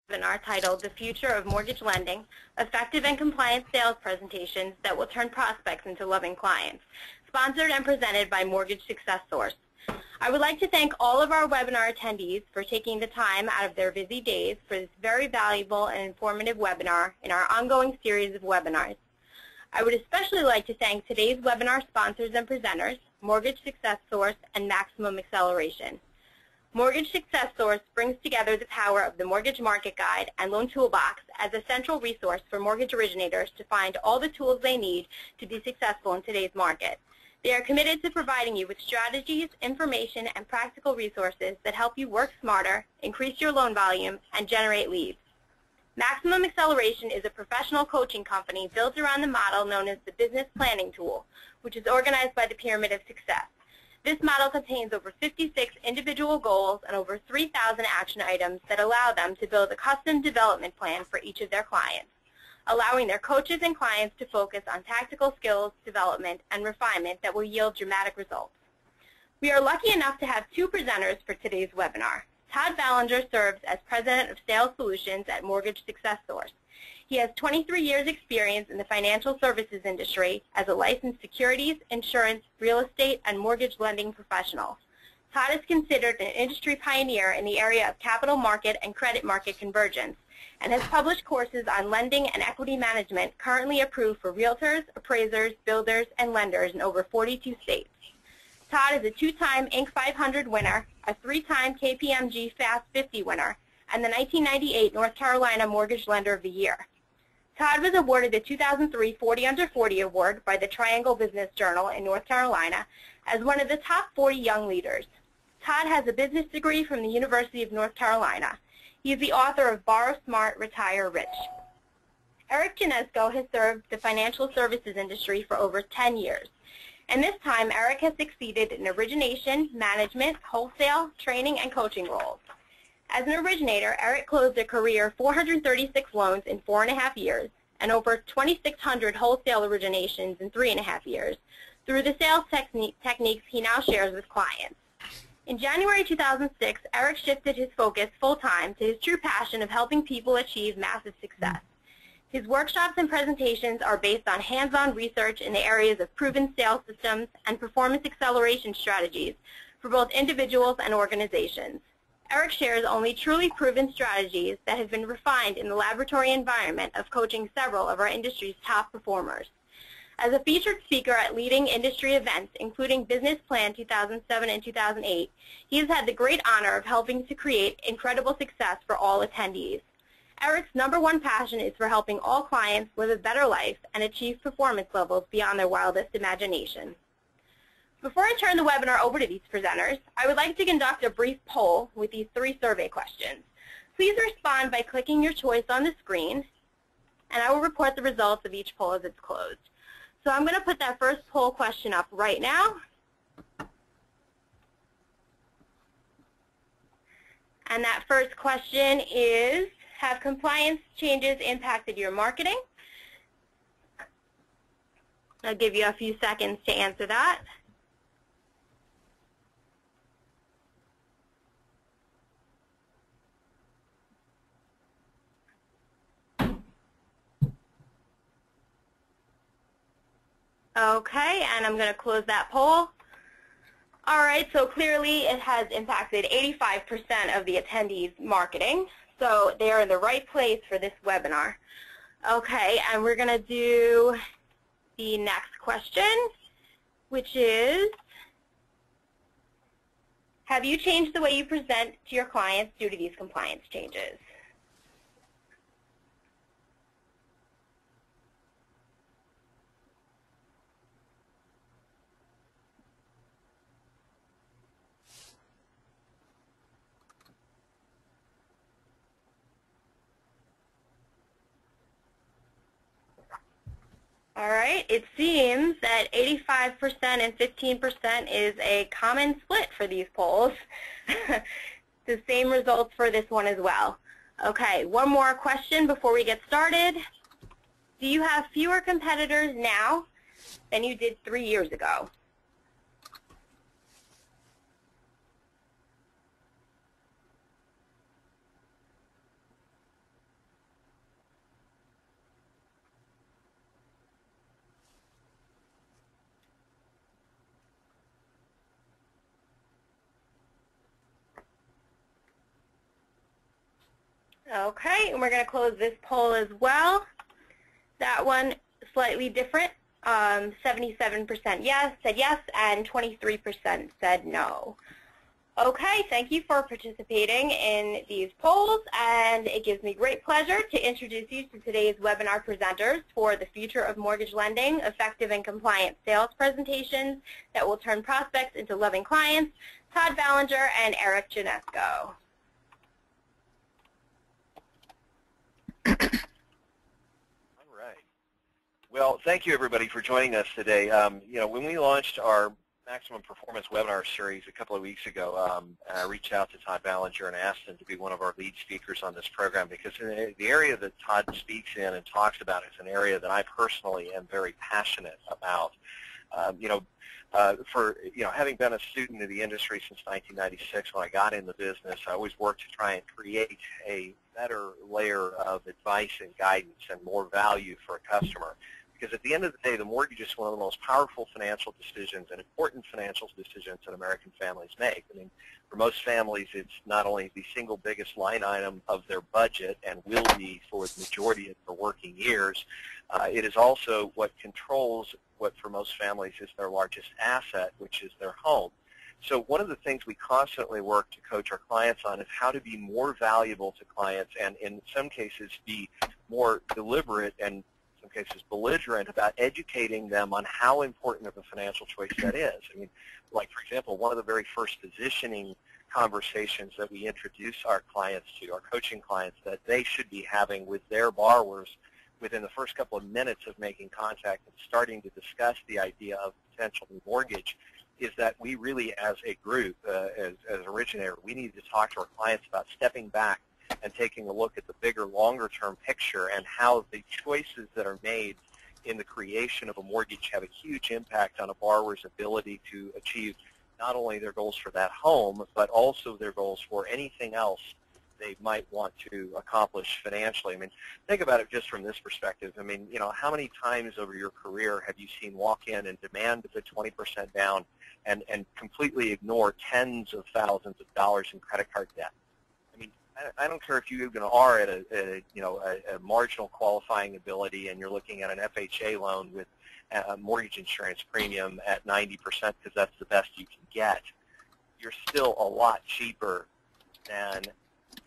Webinar titled The Future of Mortgage Lending, Effective and Compliant Sales Presentations That Will Turn Prospects into Loving Clients, sponsored and presented by Mortgage Success Source. I would like to thank all of our webinar attendees for taking the time out of their busy days for this very valuable and informative webinar in our ongoing series of webinars. I would especially like to thank today's webinar sponsors and presenters, Mortgage Success Source and Maximum Acceleration. Mortgage Success Source brings together the power of the Mortgage Market Guide and Loan Toolbox as a central resource for mortgage originators to find all the tools they need to be successful in today's market. They are committed to providing you with strategies, information, and practical resources that help you work smarter, increase your loan volume, and generate leads. Maximum Acceleration is a professional coaching company built around the model known as the Business Planning Tool, which is organized by the Pyramid of Success. This model contains over 56 individual goals and over 3,000 action items that allow them to build a custom development plan for each of their clients, allowing their coaches and clients to focus on tactical skills, development, and refinement that will yield dramatic results. We are lucky enough to have two presenters for today's webinar. Todd Ballinger serves as President of Sales Solutions at Mortgage Success Source. He has 23 years experience in the financial services industry as a licensed securities, insurance, real estate, and mortgage lending professional. Todd is considered an industry pioneer in the area of capital market and credit market convergence and has published courses on lending and equity management currently approved for realtors, appraisers, builders, and lenders in over 42 states. Todd is a two-time Inc. 500 winner, a three-time KPMG Fast 50 winner, and the 1998 North Carolina Mortgage Lender of the Year. Todd was awarded the 2003 40 Under 40 Award by the Triangle Business Journal in North Carolina as one of the top 40 young leaders. Todd has a business degree from the University of North Carolina. He is the author of Borrow Smart, Retire Rich. Eric Janesco has served the financial services industry for over 10 years. In this time, Eric has succeeded in origination, management, wholesale, training, and coaching roles. As an originator, Eric closed a career of 436 loans in 4.5 years and over 2,600 wholesale originations in 3.5 years through the sales techniques he now shares with clients. In January 2006, Eric shifted his focus full-time to his true passion of helping people achieve massive success. His workshops and presentations are based on hands-on research in the areas of proven sales systems and performance acceleration strategies for both individuals and organizations. Eric shares only truly proven strategies that have been refined in the laboratory environment of coaching several of our industry's top performers. As a featured speaker at leading industry events, including Business Plan 2007 and 2008, he has had the great honor of helping to create incredible success for all attendees. Eric's #1 passion is for helping all clients live a better life and achieve performance levels beyond their wildest imagination. Before I turn the webinar over to these presenters, I would like to conduct a brief poll with these 3 survey questions. Please respond by clicking your choice on the screen, and I will report the results of each poll as it's closed. So I'm going to put that first poll question up right now. And that first question is, have compliance changes impacted your marketing? I'll give you a few seconds to answer that. Okay, and I'm going to close that poll. All right, so clearly it has impacted 85% of the attendees' marketing, so they're in the right place for this webinar. Okay, and we're going to do the next question, which is, have you changed the way you present to your clients due to these compliance changes? All right, it seems that 85% and 15% is a common split for these polls. The same results for this one as well. Okay, one more question before we get started. Do you have fewer competitors now than you did 3 years ago? Okay, and we're going to close this poll as well. That one slightly different. 77% said yes, and 23% said no. Okay, thank you for participating in these polls, and it gives me great pleasure to introduce you to today's webinar presenters for the Future of Mortgage Lending, Effective and Compliant Sales Presentations that will turn prospects into loving clients, Todd Ballinger and Eric Janesco. Well, thank you everybody for joining us today. You know, when we launched our Maximum Performance webinar series a couple of weeks ago, I reached out to Todd Ballinger and asked him to be one of our lead speakers on this program because the area that Todd speaks in and talks about is an area that I personally am very passionate about. Having been a student of the industry since 1996, when I got in the business, I always worked to try and create a better layer of advice and guidance and more value for a customer. Because at the end of the day, the mortgage is one of the most powerful financial decisions and important financial decisions that American families make. I mean, for most families, it's not only the single biggest line item of their budget and will be for the majority of their working years, it is also what controls what for most families is their largest asset, which is their home. So one of the things we constantly work to coach our clients on is how to be more valuable to clients and in some cases be more deliberate and in some cases belligerent about educating them on how important of a financial choice that is. I mean, like for example, one of the very first positioning conversations that we introduce our clients to, our coaching clients, that they should be having with their borrowers within the first couple of minutes of making contact and starting to discuss the idea of potential new mortgage is that we really, as a group, as originator, we need to talk to our clients about stepping back and taking a look at the bigger, longer-term picture and how the choices that are made in the creation of a mortgage have a huge impact on a borrower's ability to achieve not only their goals for that home, but also their goals for anything else they might want to accomplish financially. I mean, think about it just from this perspective. I mean, you know, how many times over your career have you seen walk in and demand the 20% down and completely ignore tens of thousands of dollars in credit card debt? I mean, I don't care if you even are at a marginal qualifying ability and you're looking at an FHA loan with a mortgage insurance premium at 90% because that's the best you can get. You're still a lot cheaper than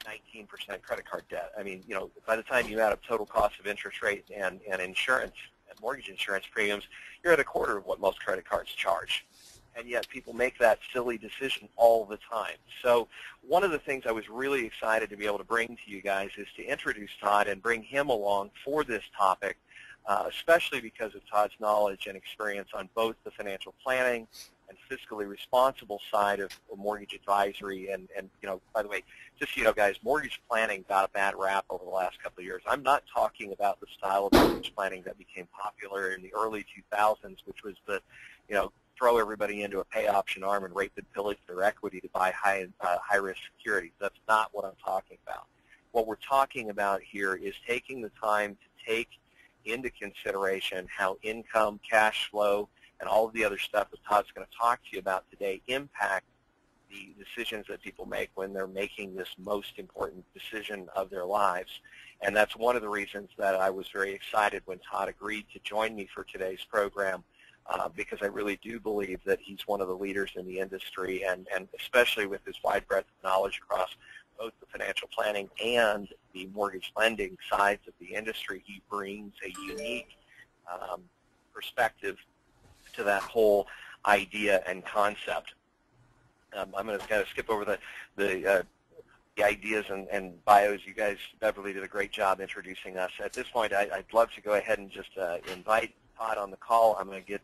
19% credit card debt. I mean, you know, by the time you add up total cost of interest rate and insurance and mortgage insurance premiums, you're at a quarter of what most credit cards charge. And yet people make that silly decision all the time. So one of the things I was really excited to be able to bring to you guys is to introduce Todd and bring him along for this topic, especially because of Todd's knowledge and experience on both the financial planning and fiscally responsible side of mortgage advisory. And you know, by the way, just so you know, guys, mortgage planning got a bad rap over the last couple of years. I'm not talking about the style of mortgage planning that became popular in the early 2000s, which was the, you know, throw everybody into a pay option arm and rape and pillage their equity to buy high-risk securities. That's not what I'm talking about. What we're talking about here is taking the time to take into consideration how income, cash flow, and all of the other stuff that Todd's going to talk to you about today impact the decisions that people make when they're making this most important decision of their lives. And that's one of the reasons that I was very excited when Todd agreed to join me for today's program, because I really do believe that he's one of the leaders in the industry, and especially with his wide breadth of knowledge across both the financial planning and the mortgage lending sides of the industry, he brings a unique perspective to that whole idea and concept. I'm going to kind of skip over the ideas and bios. You guys, Beverly, did a great job introducing us. At this point, I'd love to go ahead and just invite Todd on the call. I'm going to get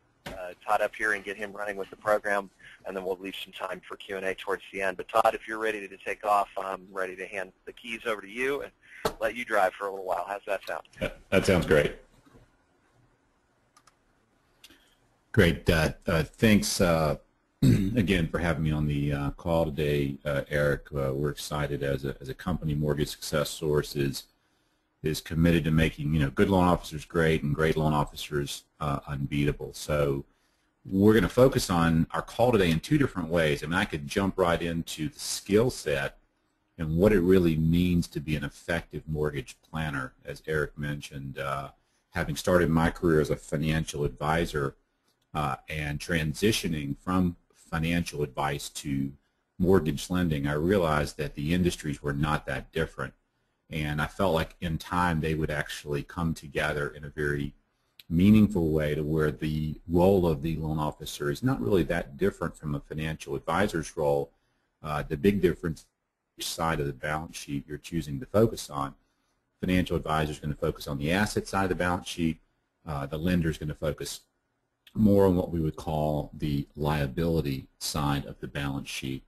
Todd up here and get him running with the program, and then we'll leave some time for Q&A towards the end. But Todd, if you're ready to take off, I'm ready to hand the keys over to you and let you drive for a little while. How's that sound? That sounds great. Great. Thanks again for having me on the call today, Eric. We're excited as a company. Mortgage Success Source is committed to making good loan officers great and great loan officers unbeatable. So we're going to focus on our call today in two different ways. I mean, I could jump right into the skill set and what it really means to be an effective mortgage planner. As Eric mentioned, having started my career as a financial advisor and transitioning from financial advice to mortgage lending, I realized that the industries were not that different. And I felt like in time they would actually come together in a very meaningful way to where the role of the loan officer is not really that different from a financial advisor's role. The big difference is which side of the balance sheet you're choosing to focus on. Financial advisor is going to focus on the asset side of the balance sheet. The lender is going to focus more on what we would call the liability side of the balance sheet.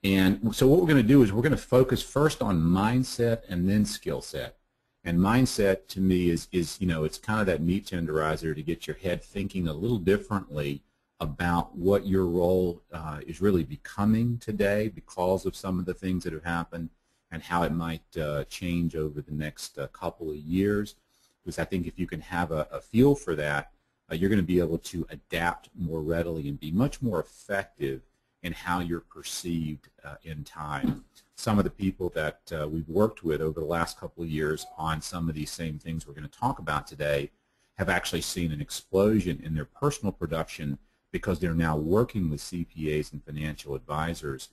And so what we're going to do is we're going to focus first on mindset and then skill set. And mindset to me is it's kind of that meat tenderizer to get your head thinking a little differently about what your role is really becoming today because of some of the things that have happened and how it might change over the next couple of years. Because I think if you can have a feel for that, you're going to be able to adapt more readily and be much more effective in how you're perceived in time. Some of the people that we've worked with over the last couple of years on some of these same things we're going to talk about today have actually seen an explosion in their personal production because they're now working with CPAs and financial advisors.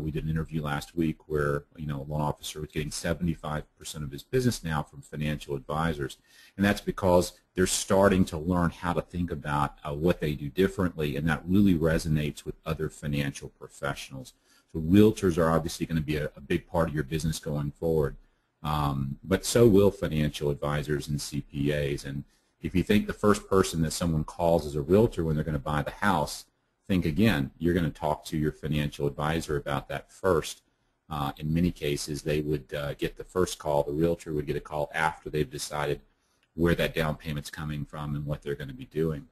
We did an interview last week where a loan officer was getting 75% of his business now from financial advisors, and that's because they're starting to learn how to think about what they do differently, and that really resonates with other financial professionals. So realtors are obviously going to be a big part of your business going forward, but so will financial advisors and CPAs. And if you think the first person that someone calls is a realtor when they're going to buy the house, think again. You're going to talk to your financial advisor about that first. In many cases, they would get the first call. The realtor would get a call after they've decided where that down payment's coming from and what they're going to be doing.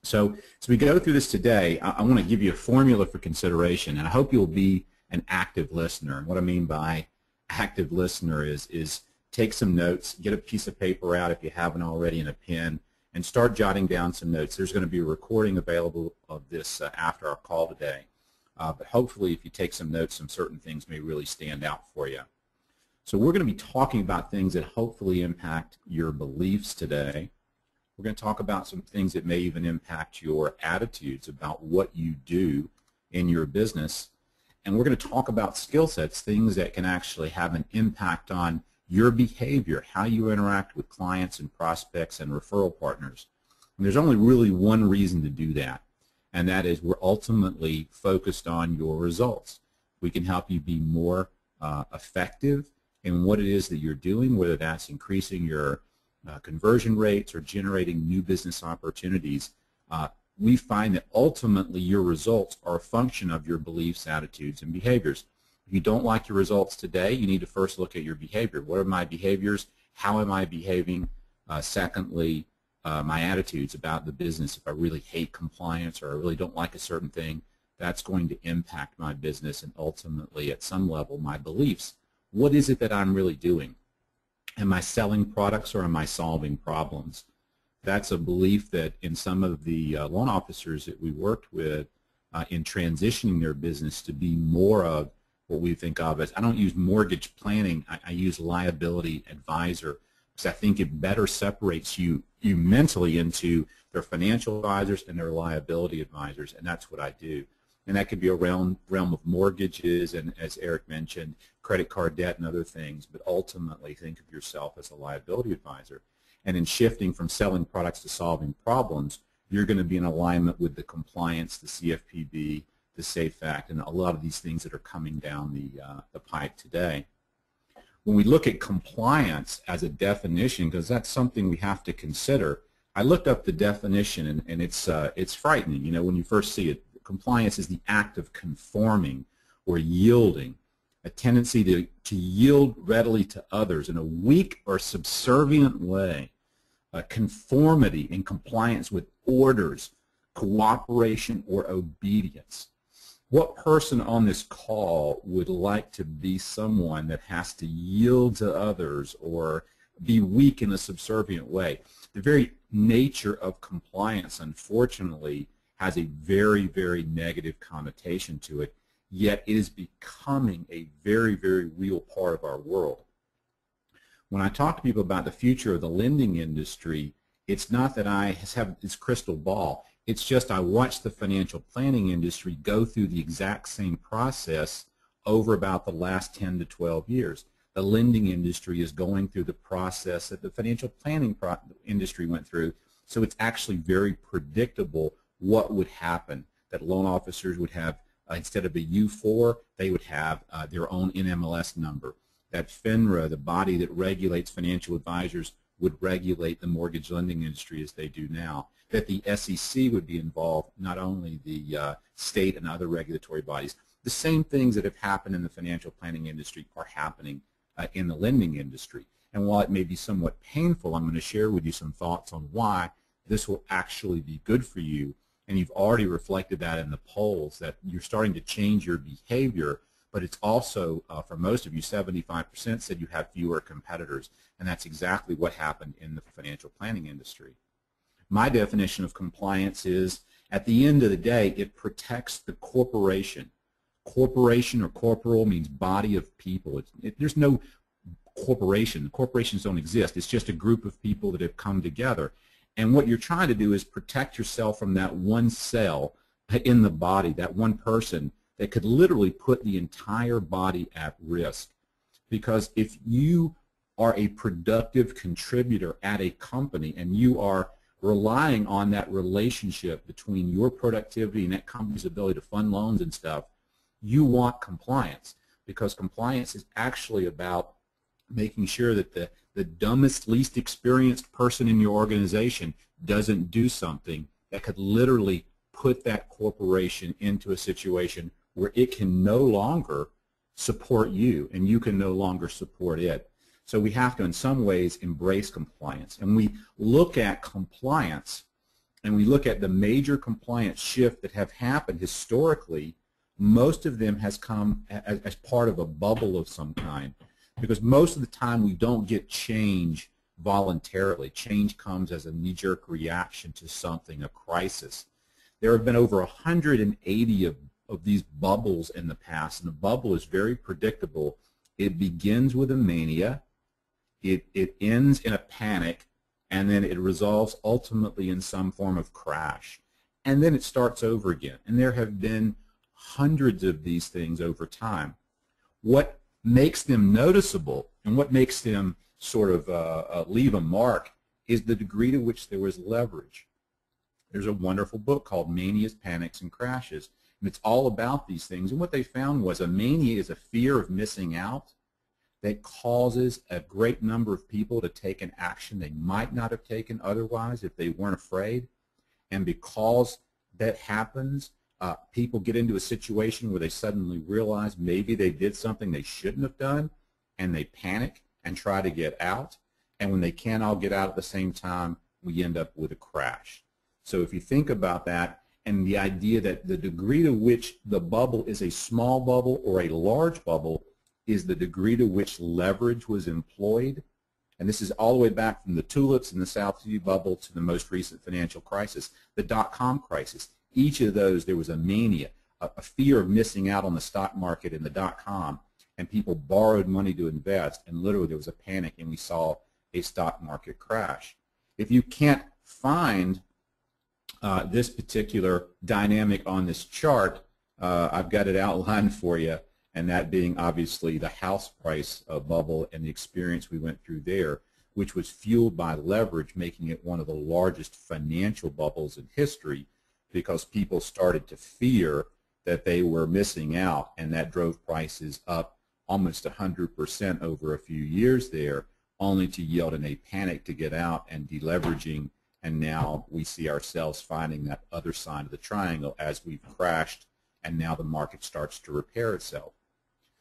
So as we go through this today, I want to give you a formula for consideration, and I hope you'll be an active listener. And what I mean by active listener is take some notes, get a piece of paper out if you haven't already and a pen, and start jotting down some notes. There's going to be a recording available of this after our call today. But hopefully if you take some notes, some certain things may really stand out for you. So we're going to be talking about things that hopefully impact your beliefs today. We're going to talk about some things that may even impact your attitudes about what you do in your business. And we're going to talk about skill sets, things that can actually have an impact on your behavior, how you interact with clients and prospects and referral partners. And there's only really one reason to do that, and that is we're ultimately focused on your results. We can help you be more effective in what it is that you're doing, whether that's increasing your conversion rates or generating new business opportunities. We find that ultimately your results are a function of your beliefs, attitudes, and behaviors. If you don't like your results today, you need to first look at your behavior. What are my behaviors? How am I behaving? Secondly, my attitudes about the business. If I really hate compliance or I really don't like a certain thing, that's going to impact my business and ultimately at some level my beliefs. What is it that I'm really doing? Am I selling products or am I solving problems? That's a belief that in some of the loan officers that we worked with in transitioning their business to be more of what we think of as, I don't use mortgage planning, I use liability advisor, because I think it better separates you mentally into their financial advisors and their liability advisors, and that's what I do. And that could be a realm of mortgages and, as Eric mentioned, credit card debt and other things, but ultimately think of yourself as a liability advisor. And in shifting from selling products to solving problems, you're going to be in alignment with the compliance, the CFPB, the SAFE Act, and a lot of these things that are coming down the pipe today. When we look at compliance as a definition, because that's something we have to consider, I looked up the definition, and it's frightening. You know, when you first see it, compliance is the act of conforming or yielding, a tendency to yield readily to others in a weak or subservient way, conformity and compliance with orders, cooperation, or obedience. What person on this call would like to be someone that has to yield to others or be weak in a subservient way? The very nature of compliance, unfortunately, has a very, very negative connotation to it. yet it is becoming a very, very real part of our world. When I talk to people about the future of the lending industry, it's not that I have this crystal ball. It's just I watch the financial planning industry go through the exact same process over about the last 10 to 12 years. The lending industry is going through the process that the financial planning industry went through, so it's actually very predictable what would happen, that loan officers would have, instead of a U4, they would have their own NMLS number, that FINRA, the body that regulates financial advisors, would regulate the mortgage lending industry as they do now, that the SEC would be involved, not only the state and other regulatory bodies. The same things that have happened in the financial planning industry are happening in the lending industry. And while it may be somewhat painful, I'm going to share with you some thoughts on why this will actually be good for you. And you've already reflected that in the polls, that you're starting to change your behavior, but it's also, for most of you, 75% said you have fewer competitors. And that's exactly what happened in the financial planning industry. My definition of compliance is, at the end of the day, it protects the corporation. Corporation or corporal means body of people. There's no corporation. Corporations don't exist. It's just a group of people that have come together. And what you're trying to do is protect yourself from that one cell in the body, that one person that could literally put the entire body at risk. Because if you are a productive contributor at a company and you are relying on that relationship between your productivity and that company's ability to fund loans and stuff, you want compliance, because compliance is actually about making sure that the dumbest, least experienced person in your organization doesn't do something that could literally put that corporation into a situation where it can no longer support you and you can no longer support it. So we have to, in some ways, embrace compliance. And we look at compliance and we look at the major compliance shifts that have happened historically. Most of them has come as part of a bubble of some kind, because most of the time we don't get change voluntarily. Change comes as a knee-jerk reaction to something, a crisis. There have been over 180 of these bubbles in the past, and the bubble is very predictable. It begins with a mania, it ends in a panic, and then it resolves ultimately in some form of crash. And then it starts over again. And there have been hundreds of these things over time. What makes them noticeable and what makes them sort of leave a mark is the degree to which there was leverage. There's a wonderful book called Manias, Panics, and Crashes, and it's all about these things. And what they found was a mania is a fear of missing out that causes a great number of people to take an action they might not have taken otherwise if they weren't afraid. And because that happens, people get into a situation where they suddenly realize maybe they did something they shouldn't have done, and they panic and try to get out. And when they can't all get out at the same time, we end up with a crash. So if you think about that, and the idea that the degree to which the bubble is a small bubble or a large bubble is the degree to which leverage was employed. And this is all the way back from the tulips and the South Sea bubble to the most recent financial crisis, the .com crisis. Each of those, there was a mania, a fear of missing out on the stock market in the .com, and people borrowed money to invest, and literally there was a panic, and we saw a stock market crash. If you can't find this particular dynamic on this chart, I've got it outlined for you, and that being obviously the house price bubble and the experience we went through there, which was fueled by leverage, making it one of the largest financial bubbles in history, because people started to fear that they were missing out, and that drove prices up almost 100% over a few years there, only to yield in a panic to get out and deleveraging. And now we see ourselves finding that other side of the triangle as we've crashed, and now the market starts to repair itself.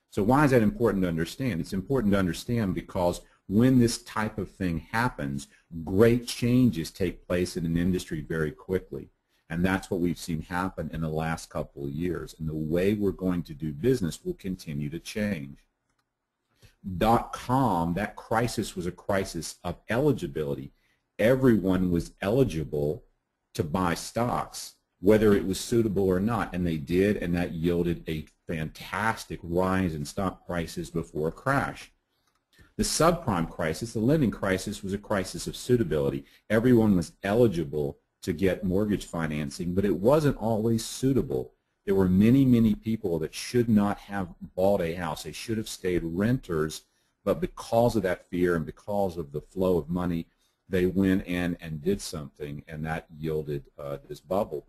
So why is that important to understand? It's important to understand because when this type of thing happens, great changes take place in an industry very quickly. And that's what we've seen happen in the last couple of years. And the way we're going to do business will continue to change. .com, that crisis was a crisis of eligibility. Everyone was eligible to buy stocks whether it was suitable or not, and they did, and that yielded a fantastic rise in stock prices before a crash. The subprime crisis, the lending crisis, was a crisis of suitability. Everyone was eligible to get mortgage financing, but it wasn't always suitable. There were many, many people that should not have bought a house. They should have stayed renters, but because of that fear and because of the flow of money, they went in and did something, and that yielded this bubble.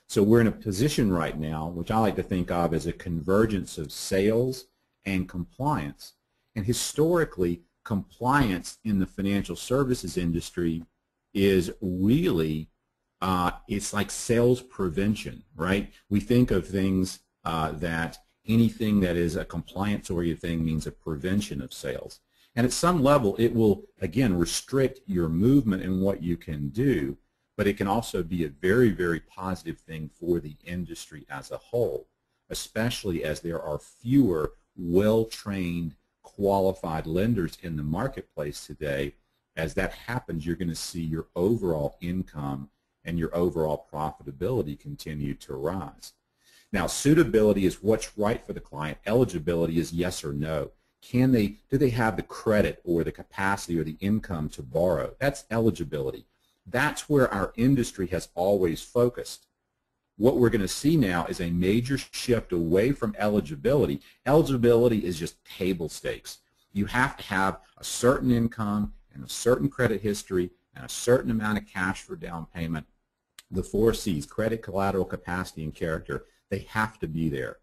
So we're in a position right now, which I like to think of as a convergence of sales and compliance. And historically, compliance in the financial services industry is really, it's like sales prevention, right? We think of things that anything that is a compliance-oriented thing means a prevention of sales. And at some level, it will, again, restrict your movement and what you can do, but it can also be a very, very positive thing for the industry as a whole, especially as there are fewer well-trained, qualified lenders in the marketplace today. As that happens, you're going to see your overall income and your overall profitability continue to rise. Now, suitability is what's right for the client. Eligibility is yes or no. Do they have the credit or the capacity or the income to borrow? That's eligibility. That's where our industry has always focused. What we're going to see now is a major shift away from eligibility. Eligibility is just table stakes. You have to have a certain income and a certain credit history and a certain amount of cash for down payment. The 4 C's, credit, collateral, capacity, and character, they have to be there.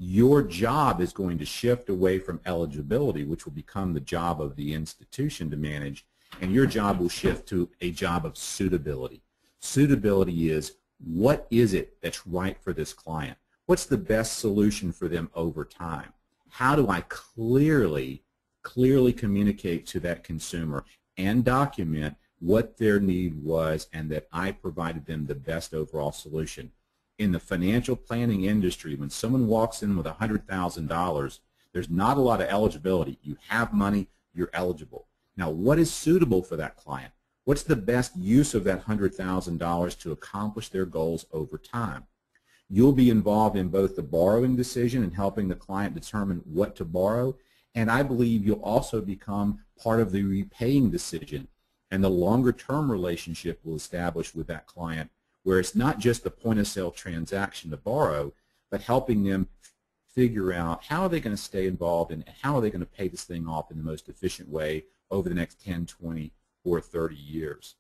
Your job is going to shift away from eligibility, which will become the job of the institution to manage, and your job will shift to a job of suitability. Suitability is, what is it that's right for this client? What's the best solution for them over time? How do I clearly communicate to that consumer and document what their need was and that I provided them the best overall solution? In the financial planning industry, when someone walks in with $100,000, there's not a lot of eligibility. You have money, you're eligible. Now, what is suitable for that client? What's the best use of that $100,000 to accomplish their goals over time? You'll be involved in both the borrowing decision and helping the client determine what to borrow, and I believe you'll also become part of the repaying decision, and the longer-term relationship will establish with that client, where it's not just the point-of-sale transaction to borrow, but helping them figure out how are they going to stay involved and how are they going to pay this thing off in the most efficient way over the next 10, 20, or 30 years.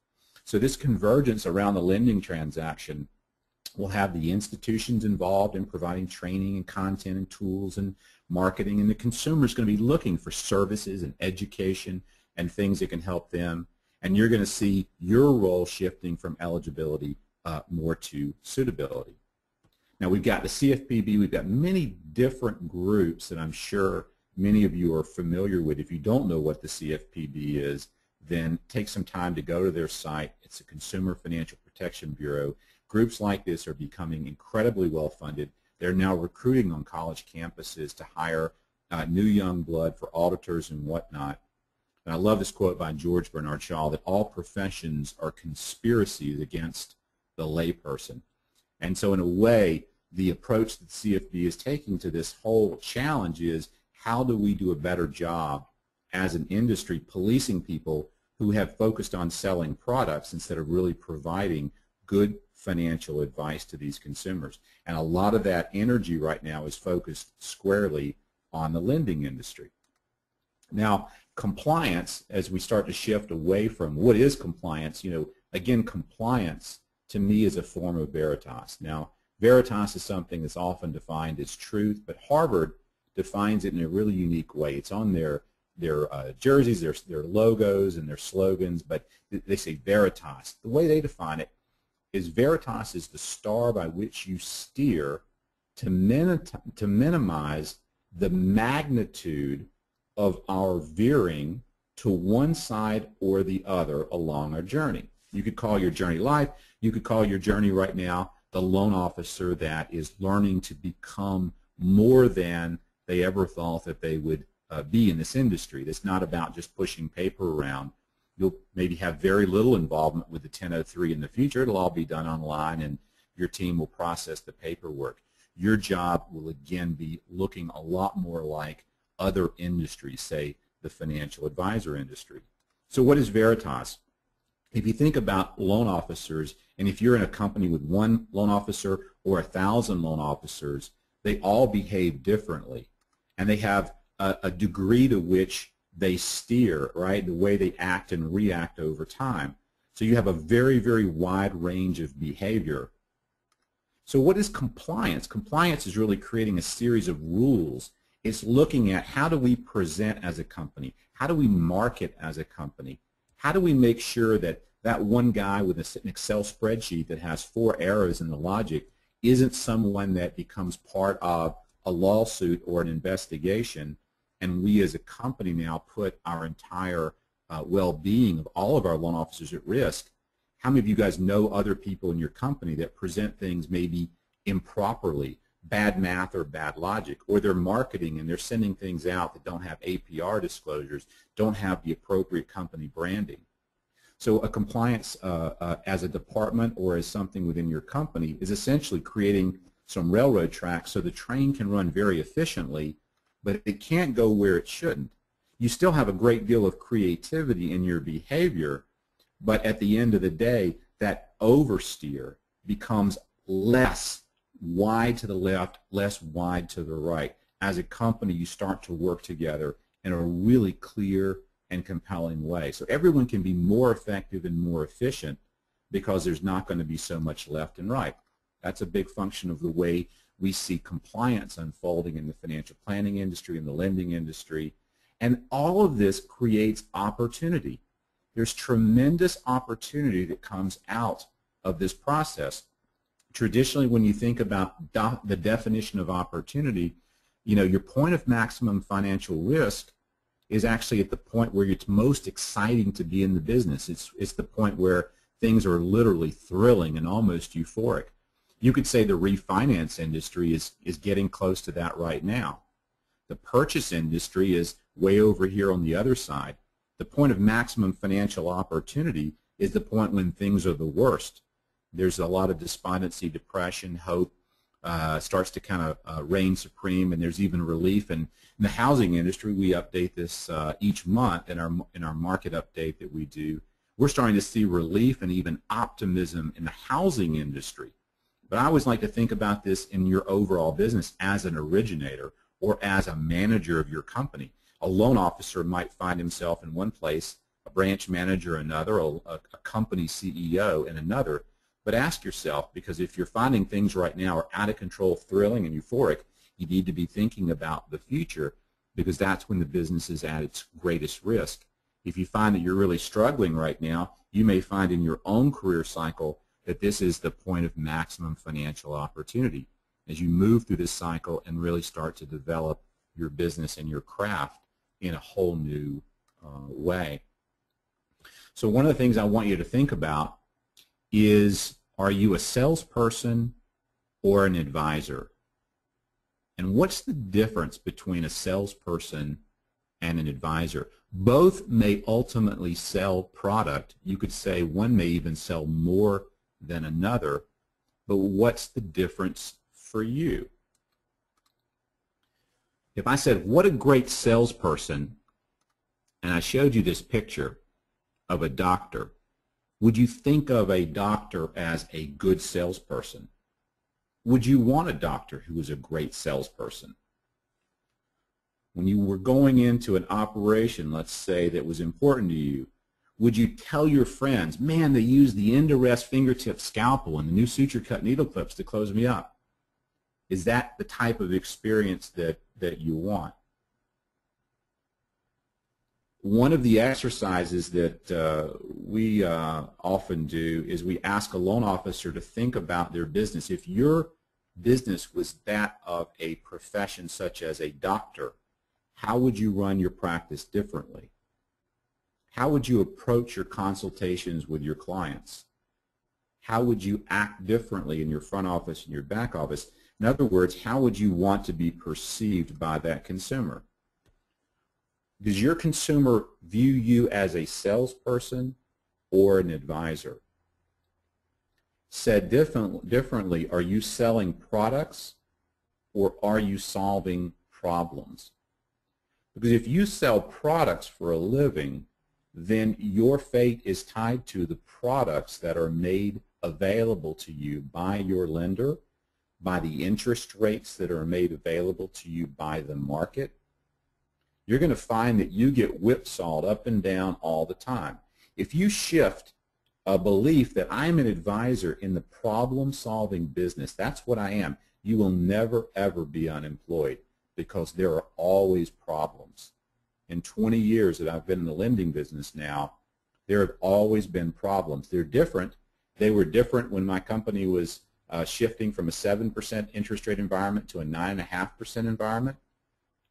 So this convergence around the lending transaction will have the institutions involved in providing training and content and tools and marketing, and the consumer is going to be looking for services and education and things that can help them, and you're going to see your role shifting from eligibility more to suitability. Now, we've got the CFPB, we've got many different groups that I'm sure many of you are familiar with. If you don't know what the CFPB is, then take some time to go to their site. It's a Consumer Financial Protection Bureau. Groups like this are becoming incredibly well funded. They're now recruiting on college campuses to hire new young blood for auditors and whatnot. And I love this quote by George Bernard Shaw, that all professions are conspiracies against the layperson. And so in a way, the approach that CFB is taking to this whole challenge is, how do we do a better job as an industry policing people who have focused on selling products instead of really providing good financial advice to these consumers? And a lot of that energy right now is focused squarely on the lending industry. Now, compliance, as we start to shift away from what is compliance, again, compliance to me is a form of Veritas. Now, Veritas is something that's often defined as truth, but Harvard defines it in a really unique way. It's on their jerseys, their logos, and their slogans, but they say Veritas. The way they define it is Veritas is the star by which you steer to minimize the magnitude of our veering to one side or the other along our journey. You could call your journey life. You could call your journey right now the loan officer that is learning to become more than they ever thought that they would be in this industry. That's not about just pushing paper around. You'll maybe have very little involvement with the 1003 in the future. It'll all be done online and your team will process the paperwork. Your job will again be looking a lot more like other industries, say the financial advisor industry. So what is Veritas? If you think about loan officers, and if you're in a company with one loan officer or 1,000 loan officers, they all behave differently. And they have a degree to which they steer, right, the way they act and react over time. So you have a very, very wide range of behavior. So what is compliance? Compliance is really creating a series of rules. It's looking at how do we present as a company? How do we market as a company? How do we make sure that that one guy with an Excel spreadsheet that has 4 errors in the logic isn't someone that becomes part of a lawsuit or an investigation, and we as a company now put our entire well-being of all of our loan officers at risk? How many of you guys know other people in your company that present things maybe improperly, bad math or bad logic, or they're marketing and they're sending things out that don't have APR disclosures, don't have the appropriate company branding? So a compliance as a department or as something within your company is essentially creating some railroad tracks so the train can run very efficiently, but it can't go where it shouldn't. You still have a great deal of creativity in your behavior, but at the end of the day, that oversteer becomes less wide to the left, less wide to the right. As a company, you start to work together in a really clear and compelling way. So everyone can be more effective and more efficient because there's not going to be so much left and right. That's a big function of the way we see compliance unfolding in the financial planning industry and the lending industry. And all of this creates opportunity. There's tremendous opportunity that comes out of this process. Traditionally, when you think about the definition of opportunity, you know, your point of maximum financial risk is actually at the point where it's most exciting to be in the business. It's the point where things are literally thrilling and almost euphoric. You could say the refinance industry is getting close to that right now. The purchase industry is way over here on the other side. The point of maximum financial opportunity is the point when things are the worst. There's a lot of despondency, depression, hope starts to kind of reign supreme, and there's even relief. And in the housing industry, we update this each month in our market update that we do. We're starting to see relief and even optimism in the housing industry. But I always like to think about this in your overall business as an originator or as a manager of your company. A loan officer might find himself in one place, a branch manager another, a company CEO in another. But ask yourself, because if you're finding things right now are out of control, thrilling, and euphoric, you need to be thinking about the future, because that's when the business is at its greatest risk. If you find that you're really struggling right now, you may find in your own career cycle that this is the point of maximum financial opportunity as you move through this cycle and really start to develop your business and your craft in a whole new way. So one of the things I want you to think about is, are you a salesperson or an advisor? And what's the difference between a salesperson and an advisor? Both may ultimately sell product. You could say one may even sell more than another, but what's the difference for you? If I said, what a great salesperson, and I showed you this picture of a doctor, would you think of a doctor as a good salesperson? Would you want a doctor who was a great salesperson? When you were going into an operation, let's say, that was important to you, would you tell your friends, man, they use the Indirest fingertip scalpel and the new suture cut needle clips to close me up? Is that the type of experience that you want? One of the exercises that we often do is we ask a loan officer to think about their business. If your business was that of a profession such as a doctor, how would you run your practice differently? How would you approach your consultations with your clients? How would you act differently in your front office and your back office? In other words, how would you want to be perceived by that consumer? Does your consumer view you as a salesperson or an advisor? Said differently, are you selling products or are you solving problems? Because if you sell products for a living, then your fate is tied to the products that are made available to you by your lender, by the interest rates that are made available to you by the market. You're going to find that you get whipsawed up and down all the time. If you shift a belief that I'm an advisor in the problem-solving business, that's what I am, you will never, ever be unemployed because there are always problems. In 20 years that I've been in the lending business now, there have always been problems. They're different. They were different when my company was shifting from a 7% interest rate environment to a 9.5% environment.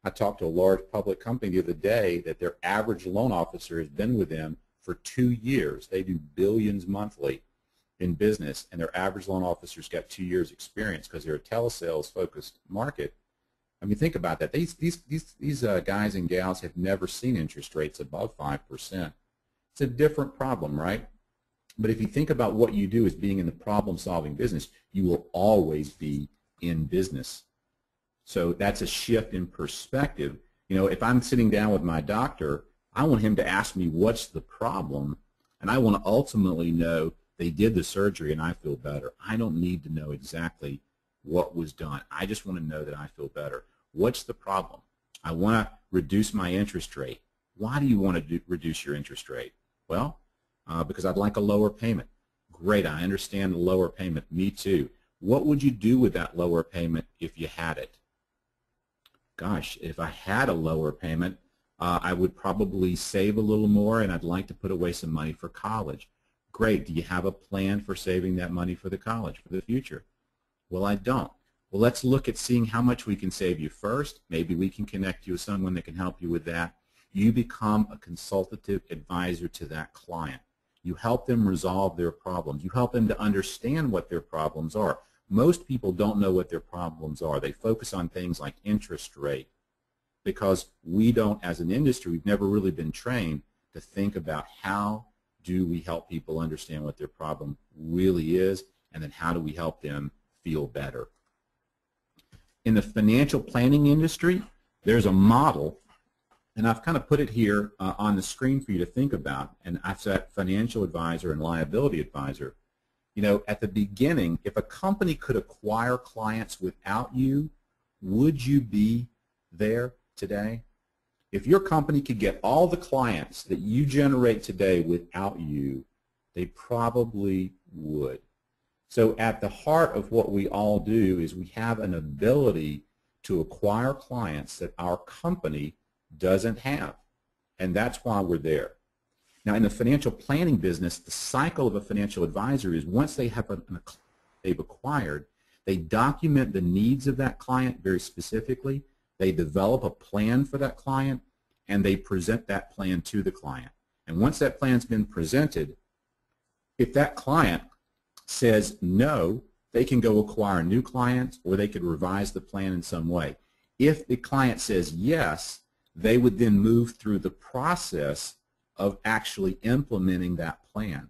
I talked to a large public company the other day that their average loan officer has been with them for 2 years. They do billions monthly in business, and their average loan officer's got 2 years experience because they're a telesales-focused market. I mean, think about that. These guys and gals have never seen interest rates above 5%. It's a different problem, right? But if you think about what you do as being in the problem-solving business, you will always be in business. So that's a shift in perspective. You know, if I'm sitting down with my doctor, I want him to ask me what's the problem, and I want to ultimately know they did the surgery and I feel better. I don't need to know exactly what was done. I just want to know that I feel better. What's the problem? I want to reduce my interest rate. Why do you want to reduce your interest rate? Well, because I'd like a lower payment. Great, I understand the lower payment. Me too. What would you do with that lower payment if you had it? Gosh, if I had a lower payment, I would probably save a little more, and I'd like to put away some money for college. Great, do you have a plan for saving that money for the college, for the future? Well, I don't. Well, let's look at seeing how much we can save you first. Maybe we can connect you with someone that can help you with that. You become a consultative advisor to that client. You help them resolve their problems. You help them to understand what their problems are. Most people don't know what their problems are. They focus on things like interest rate because we don't, as an industry, we've never really been trained to think about how do we help people understand what their problem really is, and then how do we help them feel better. In the financial planning industry, there's a model, and I've kind of put it here on the screen for you to think about, and I've said financial advisor and liability advisor. You know, at the beginning, if a company could acquire clients without you, would you be there today? If your company could get all the clients that you generate today without you, they probably would. So at the heart of what we all do is we have an ability to acquire clients that our company doesn't have, and that's why we're there. Now, in the financial planning business, the cycle of a financial advisor is once they have they've acquired, they document the needs of that client very specifically, they develop a plan for that client, and they present that plan to the client. And once that plan's been presented, if that client says no, they can go acquire new clients, or they could revise the plan in some way. If the client says yes, they would then move through the process of actually implementing that plan.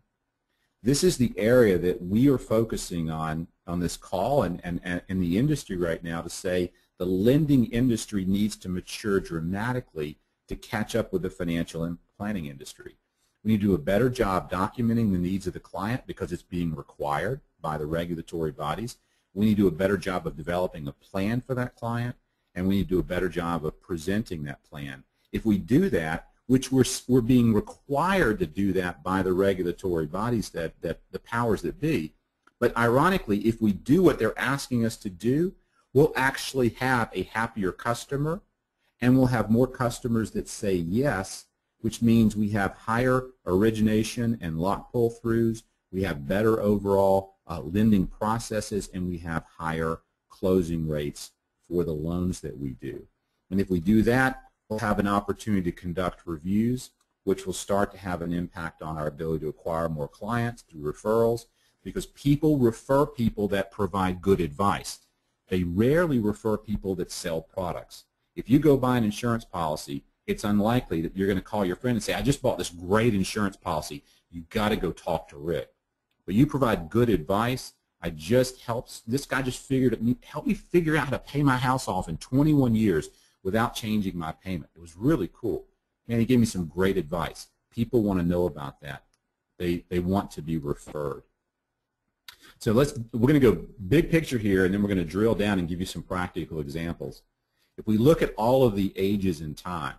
This is the area that we are focusing on this call and in the industry right now to say the lending industry needs to mature dramatically to catch up with the financial and planning industry. We need to do a better job documenting the needs of the client because it's being required by the regulatory bodies. We need to do a better job of developing a plan for that client, and we need to do a better job of presenting that plan. If we do that, which we're being required to do that by the regulatory bodies, that the powers that be, but ironically, if we do what they're asking us to do, we'll actually have a happier customer, and we'll have more customers that say yes, which means we have higher origination and lock pull-throughs, we have better overall lending processes, and we have higher closing rates for the loans that we do. And if we do that, we'll have an opportunity to conduct reviews, which will start to have an impact on our ability to acquire more clients through referrals, because people refer people that provide good advice. They rarely refer people that sell products. If you go buy an insurance policy, it's unlikely that you're going to call your friend and say, I just bought this great insurance policy. You've got to go talk to Rick. but you provide good advice. This guy just helped me figure out how to pay my house off in 21 years without changing my payment. It was really cool. Man, he gave me some great advice. People want to know about that. They want to be referred. So we're going to go big picture here, and then we're going to drill down and give you some practical examples. If we look at all of the ages in time,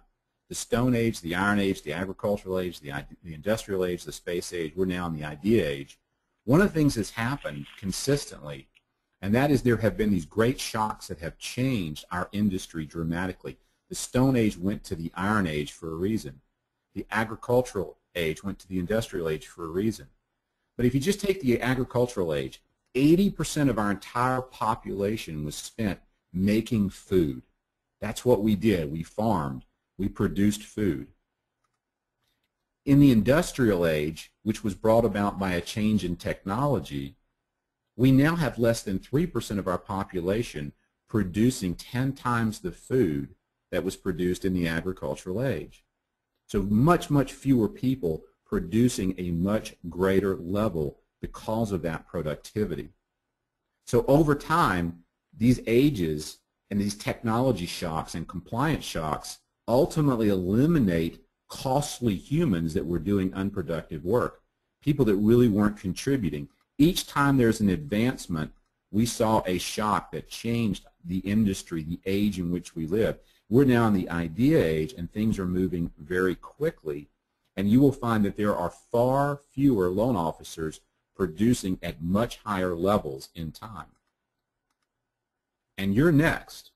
the Stone Age, the Iron Age, the Agricultural Age, the Industrial Age, the Space Age, we're now in the Idea Age. One of the things that's happened consistently, and that is there have been these great shocks that have changed our industry dramatically. The Stone Age went to the Iron Age for a reason. The Agricultural Age went to the Industrial Age for a reason. But if you just take the Agricultural Age, 80% of our entire population was spent making food. That's what we did. We farmed. We produced food. In the Industrial Age, which was brought about by a change in technology, we now have less than 3% of our population producing 10 times the food that was produced in the Agricultural Age. So much, much fewer people producing a much greater level because of that productivity. So over time, these ages and these technology shocks and compliance shocks ultimately eliminate costly humans that were doing unproductive work, people that really weren't contributing. Each time there's an advancement, we saw a shock that changed the industry, the age in which we live. We're now in the Idea Age, and things are moving very quickly, and you will find that there are far fewer loan officers producing at much higher levels in time. And you're next.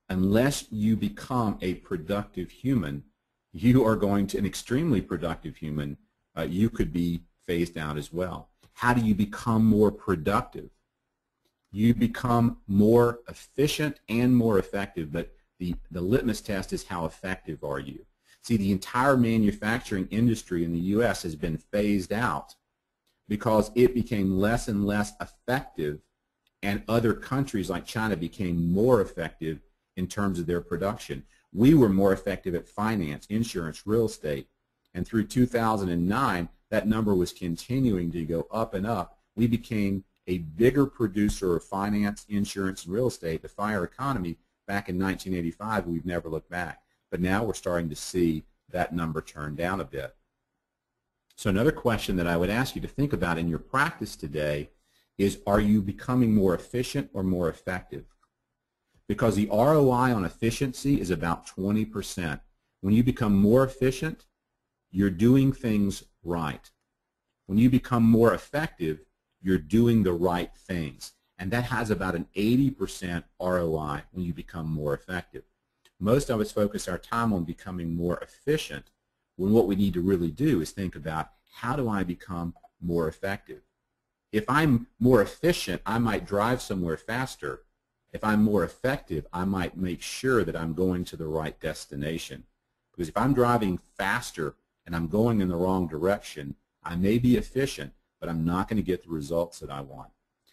Unless you become a productive human, you are going to, an extremely productive human, you could be phased out as well. How do you become more productive? You become more efficient and more effective, but the litmus test is how effective are you. See, the entire manufacturing industry in the U.S. has been phased out because it became less and less effective, and other countries like China became more effective in terms of their production. We were more effective at finance, insurance, real estate, and through 2009, that number was continuing to go up and up. We became a bigger producer of finance, insurance, and real estate, the FIRE economy, back in 1985. We've never looked back. But now we're starting to see that number turn down a bit. So another question that I would ask you to think about in your practice today is, are you becoming more efficient or more effective? Because the ROI on efficiency is about 20%. When you become more efficient, you're doing things right. When you become more effective, you're doing the right things. And that has about an 80% ROI when you become more effective. Most of us focus our time on becoming more efficient, when what we need to really do is think about, how do I become more effective? If I'm more efficient, I might drive somewhere faster. If I'm more effective, I might make sure that I'm going to the right destination. Because if I'm driving faster and I'm going in the wrong direction, I may be efficient, but I'm not going to get the results that I want.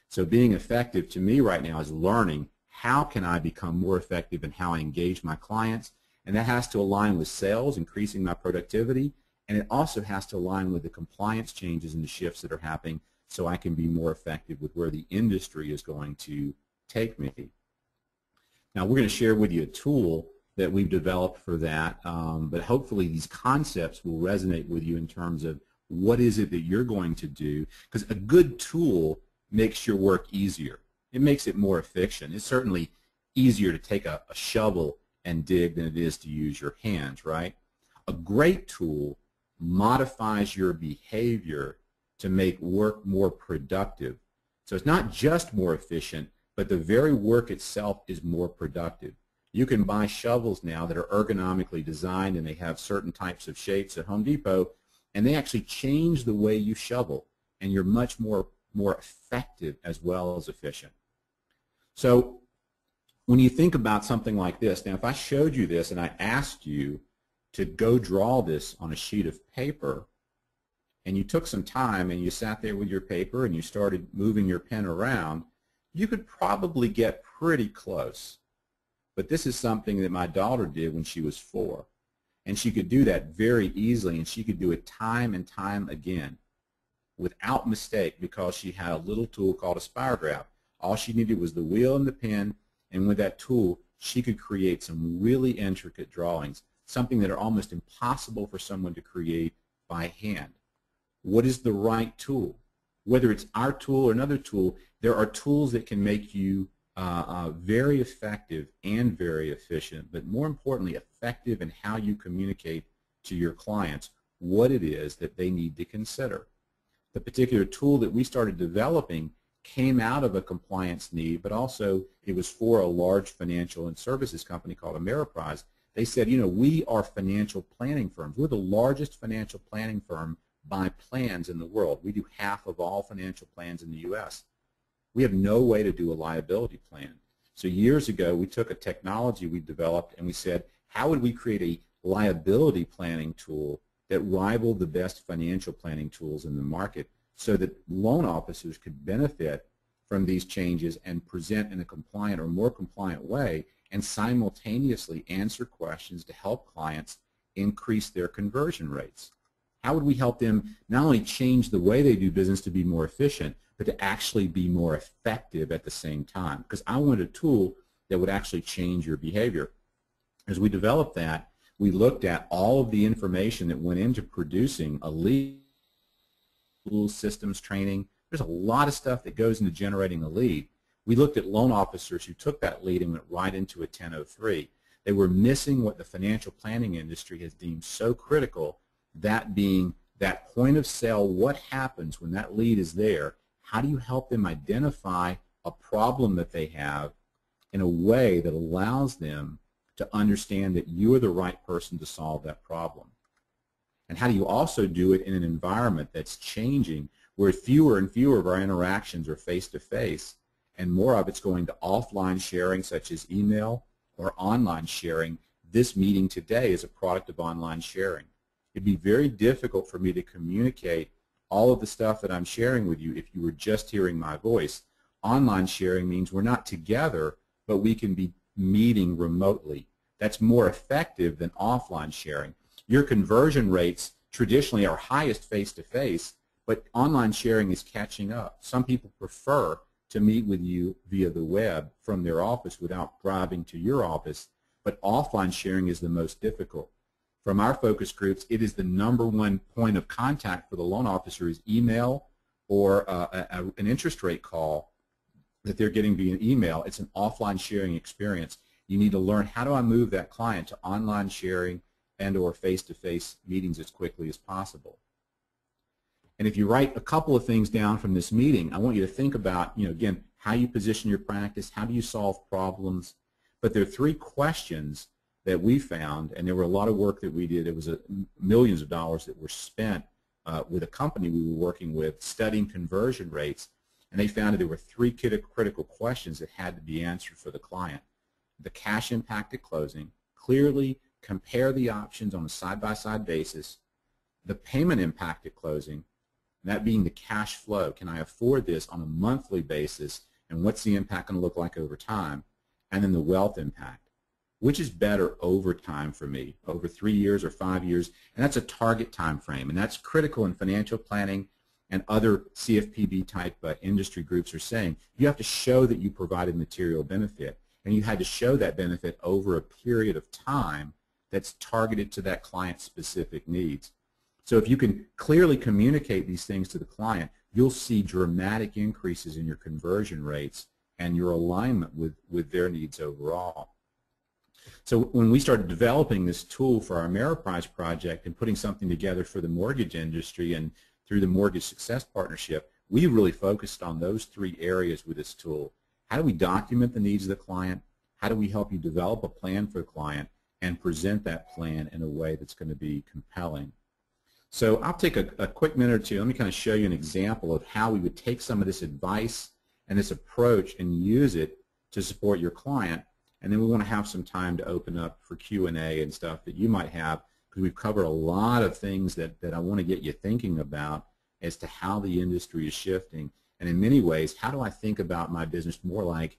So being effective to me right now is learning, how can I become more effective in how I engage my clients? And that has to align with sales, increasing my productivity, and it also has to align with the compliance changes and the shifts that are happening, so I can be more effective with where the industry is going to take me. Now, we're going to share with you a tool that we've developed for that, but hopefully these concepts will resonate with you in terms of what is it that you're going to do, because a good tool makes your work easier. It makes it more efficient. It's certainly easier to take a shovel and dig than it is to use your hands, right? A great tool modifies your behavior to make work more productive. So it's not just more efficient, but the very work itself is more productive. You can buy shovels now that are ergonomically designed, and they have certain types of shapes at Home Depot, and they actually change the way you shovel, and you're much more effective as well as efficient. So when you think about something like this, now if I showed you this and I asked you to go draw this on a sheet of paper, and you took some time and you sat there with your paper and you started moving your pen around, you could probably get pretty close. But this is something that my daughter did when she was 4. And she could do that very easily, and she could do it time and time again. without mistake because she had a little tool called a spirograph. All she needed was the wheel and the pen, and with that tool, she could create some really intricate drawings, something that are almost impossible for someone to create by hand. What is the right tool? Whether it's our tool or another tool, there are tools that can make you very effective and very efficient, but more importantly, effective in how you communicate to your clients what it is that they need to consider. The particular tool that we started developing came out of a compliance need, but also it was for a large financial and services company called Ameriprise. They said, you know, we are financial planning firms. We're the largest financial planning firm by plans in the world. We do half of all financial plans in the U.S. We have no way to do a liability plan. So years ago, we took a technology we developed and we said, how would we create a liability planning tool that rivaled the best financial planning tools in the market so that loan officers could benefit from these changes and present in a compliant or more compliant way and simultaneously answer questions to help clients increase their conversion rates. How would we help them not only change the way they do business to be more efficient, but to actually be more effective at the same time? Because I wanted a tool that would actually change your behavior. As we developed that, we looked at all of the information that went into producing a lead, systems training. There's a lot of stuff that goes into generating a lead. We looked at loan officers who took that lead and went right into a 1003. They were missing what the financial planning industry has deemed so critical, that being that point of sale, what happens when that lead is there? How do you help them identify a problem that they have in a way that allows them to understand that you are the right person to solve that problem? And how do you also do it in an environment that's changing where fewer and fewer of our interactions are face-to-face and more of it's going to offline sharing such as email or online sharing? This meeting today is a product of online sharing. It'd be very difficult for me to communicate all of the stuff that I'm sharing with you if you were just hearing my voice. Online sharing means we're not together, but we can be meeting remotely. That's more effective than offline sharing. Your conversion rates traditionally are highest face-to-face, but online sharing is catching up. Some people prefer to meet with you via the web from their office without driving to your office, but offline sharing is the most difficult. From our focus groups, it is the #1 point of contact for the loan officer is email or an interest rate call that they're getting via email. It's an offline sharing experience. You need to learn, how do I move that client to online sharing and or face-to-face meetings as quickly as possible? And if you write a couple of things down from this meeting, I want you to think about, again, how you position your practice, how do you solve problems. But there are 3 questions that we found, and there were a lot of work that we did. It was millions of dollars that were spent with a company we were working with studying conversion rates, and they found that there were 3 critical questions that had to be answered for the client. The cash impact at closing, clearly compare the options on a side-by-side basis, the payment impact at closing, that being the cash flow. Can I afford this on a monthly basis, and what's the impact going to look like over time? And then the wealth impact. Which is better over time for me, over 3 years or 5 years? And that's a target time frame, and that's critical in financial planning, and other CFPB type industry groups are saying you have to show that you provided material benefit, and you had to show that benefit over a period of time that's targeted to that client's specific needs. So if you can clearly communicate these things to the client, you'll see dramatic increases in your conversion rates and your alignment with their needs overall. So when we started developing this tool for our Ameriprise project and putting something together for the mortgage industry and through the Mortgage Success Partnership, we really focused on those 3 areas with this tool. How do we document the needs of the client? How do we help you develop a plan for the client and present that plan in a way that's going to be compelling? So I'll take a quick minute or two. Let me kind of show you an example of how we would take some of this advice and this approach and use it to support your client. And then we want to have some time to open up for Q&A and stuff that you might have, because we've covered a lot of things that I want to get you thinking about as to how the industry is shifting. And in many ways, how do I think about my business more like,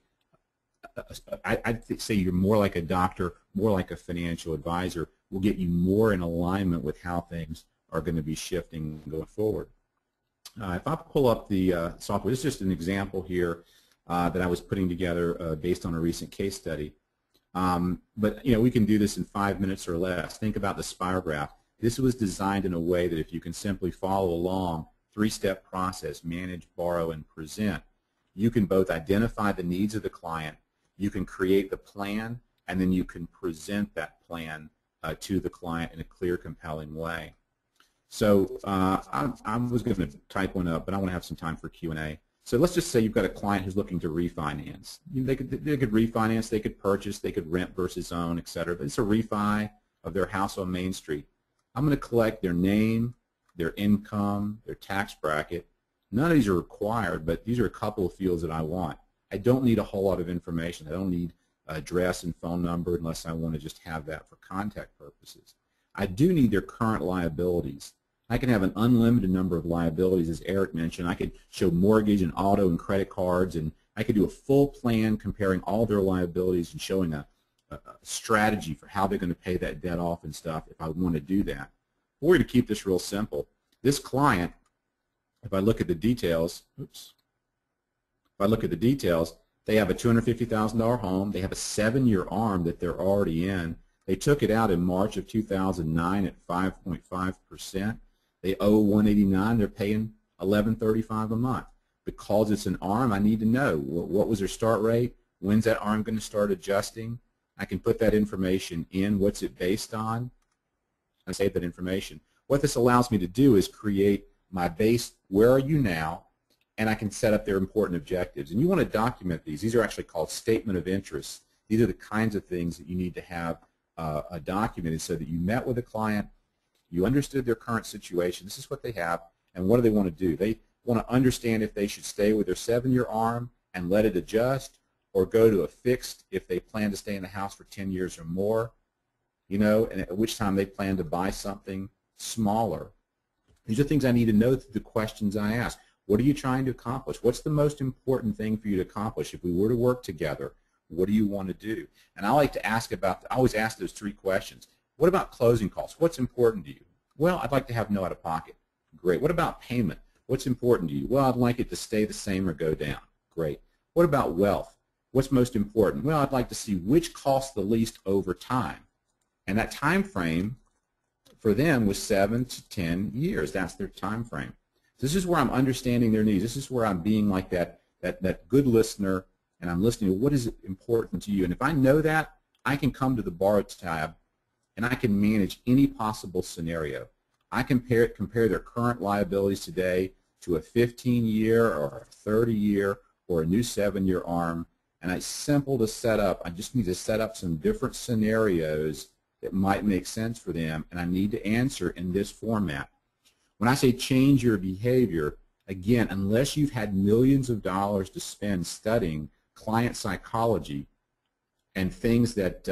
I'd say you're more like a doctor, more like a financial advisor, will get you more in alignment with how things are going to be shifting going forward. If I pull up the software, this is just an example here that I was putting together based on a recent case study. But we can do this in 5 minutes or less. Think about the spirograph. This was designed in a way that if you can simply follow along, 3-step process, manage, borrow, and present, you can both identify the needs of the client, you can create the plan, and then you can present that plan to the client in a clear, compelling way. So I was going to type one up, but I want to have some time for Q&A. So let's just say you've got a client who's looking to refinance. They could refinance, they could purchase, they could rent versus own, et cetera. But it's a refi of their house on Main Street. I'm going to collect their name, their income, their tax bracket. None of these are required, but these are a couple of fields that I want. I don't need a whole lot of information. I don't need address and phone number unless I want to just have that for contact purposes. I do need their current liabilities. I can have an unlimited number of liabilities, as Eric mentioned. I could show mortgage and auto and credit cards, and I could do a full plan comparing all their liabilities and showing a strategy for how they're going to pay that debt off and stuff if I want to do that. We're going to keep this real simple. This client, if I look at the details, they have a $250,000 home. They have a 7-year ARM that they're already in. They took it out in March of 2009 at 5.5%. They owe $189. They're paying $1135 a month. Because it's an ARM, I need to know what was their start rate, when's that ARM going to start adjusting. I can put that information in, what's it based on, and save that information. What this allows me to do is create my base, where are you now, and I can set up their important objectives. And you want to document these. These are actually called statement of interest. These are the kinds of things that you need to have documented so that you met with a client, you understood their current situation, this is what they have, and what do they want to do. They want to understand if they should stay with their 7-year ARM and let it adjust, or go to a fixed if they plan to stay in the house for 10 years or more, and at which time they plan to buy something smaller. These are things I need to know through the questions I ask. What are you trying to accomplish? What's the most important thing for you to accomplish? If we were to work together, what do you want to do? And I like to ask I always ask those 3 questions. What about closing costs? What's important to you? Well, I'd like to have no out-of-pocket. Great. What about payment? What's important to you? Well, I'd like it to stay the same or go down. Great. What about wealth? What's most important? Well, I'd like to see which costs the least over time. And that time frame for them was 7 to 10 years. That's their time frame. This is where I'm understanding their needs. This is where I'm being like that good listener, and I'm listening to what is important to you. And if I know that, I can come to the Borrow tab, and I can manage any possible scenario. I compare their current liabilities today to a 15-year or a 30-year or a new 7-year ARM, and it's simple to set up. I just need to set up some different scenarios that might make sense for them, and I need to answer in this format. When I say change your behavior, again, unless you've had millions of dollars to spend studying client psychology and things that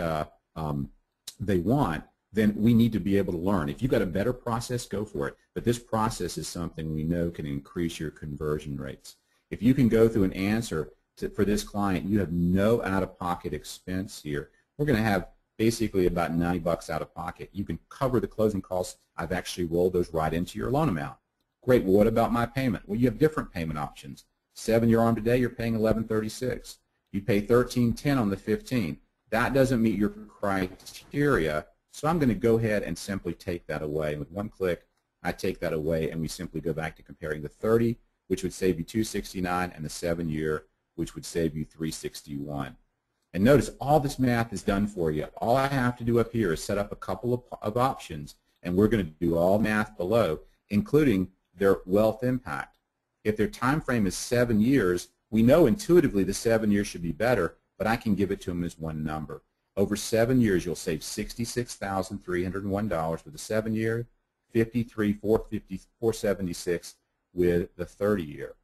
they want, then we need to be able to learn. If you've got a better process, go for it. But this process is something we know can increase your conversion rates. If you can go through an answer for this client, you have no out-of-pocket expense here. We're going to have basically about $90 out of pocket. You can cover the closing costs. I've actually rolled those right into your loan amount. Great. Well, what about my payment? Well, you have different payment options. 7-year ARM today, you're paying $1136. You pay $1310 on the 15. That doesn't meet your criteria, so I'm going to go ahead and simply take that away. With one click, I take that away, and we simply go back to comparing the 30, which would save you $269, and the 7-year, which would save you $361. And notice all this math is done for you. All I have to do up here is set up a couple of options, and we're going to do all math below, including their wealth impact. If their time frame is 7 years, we know intuitively the 7 years should be better, but I can give it to them as one number. Over 7 years, you'll save $66,301 with the 7-year, $53,476 with the 30-year.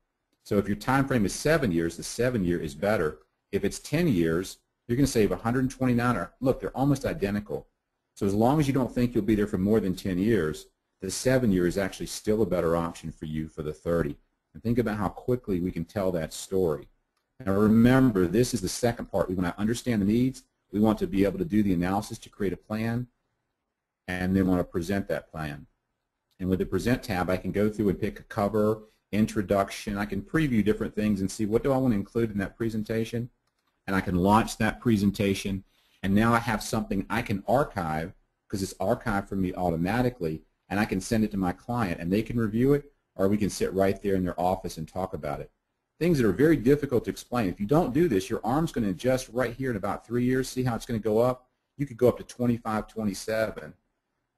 So if your time frame is 7 years, the 7-year is better. If it's 10 years, you're going to save $129. Look, they're almost identical. So as long as you don't think you'll be there for more than 10 years, the 7-year is actually still a better option for you for the 30. And think about how quickly we can tell that story. Now remember, this is the second part. We want to understand the needs. We want to be able to do the analysis to create a plan, and then want to present that plan. And with the Present tab, I can go through and pick a cover introduction. I can preview different things and see what do I want to include in that presentation, and I can launch that presentation, and now I have something I can archive because it's archived for me automatically, and I can send it to my client and they can review it, or we can sit right there in their office and talk about it. Things that are very difficult to explain. If you don't do this, your arm's going to adjust right here in about 3 years. See how it's going to go up? You could go up to 25, 27.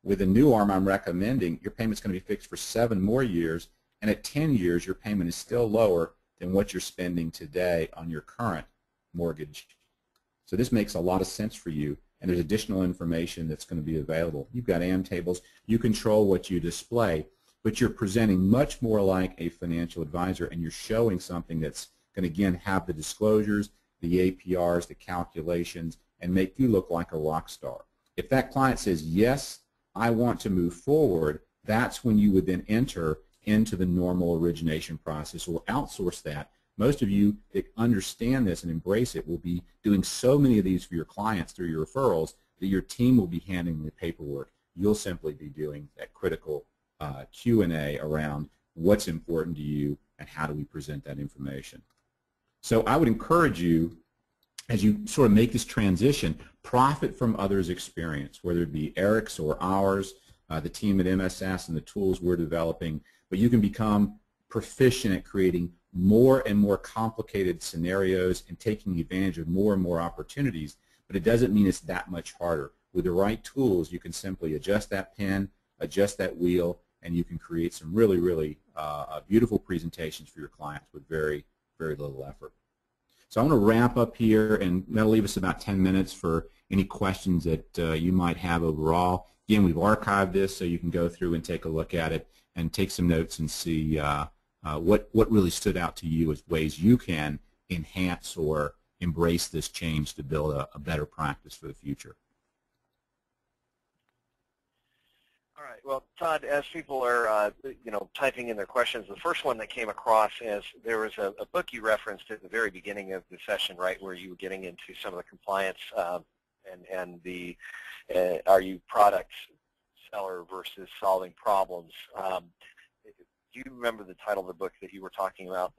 With a new arm I'm recommending, your payment's going to be fixed for 7 more years, and at 10 years your payment is still lower than what you're spending today on your current mortgage. So this makes a lot of sense for you, and there's additional information that's going to be available. You've got AM tables. You control what you display, but you're presenting much more like a financial advisor, and you're showing something that's going to, again, have the disclosures, the APRs, the calculations, and make you look like a rock star. If that client says, yes, I want to move forward, that's when you would then enter into the normal origination process or outsource that. Most of you that understand this and embrace it will be doing so many of these for your clients through your referrals that your team will be handling the paperwork. You'll simply be doing that critical Q&A around what's important to you and how do we present that information. So I would encourage you, as you sort of make this transition, profit from others' experience, whether it be Eric's or ours, the team at MSS and the tools we're developing, but you can become proficient at creating more and more complicated scenarios and taking advantage of more and more opportunities, but it doesn't mean it's that much harder. With the right tools, you can simply adjust that pen, adjust that wheel, and you can create some really, really beautiful presentations for your clients with very, very little effort. So I'm going to wrap up here, and that'll leave us about 10 minutes for any questions that you might have overall. Again, we've archived this so you can go through and take a look at it and take some notes and see what really stood out to you as ways you can enhance or embrace this change to build a better practice for the future. All right. Well, Todd, as people are, typing in their questions, the first one that came across is there was a book you referenced at the very beginning of the session, right, where you were getting into some of the compliance and the are you product seller versus solving problems. Do you remember the title of the book that you were talking about?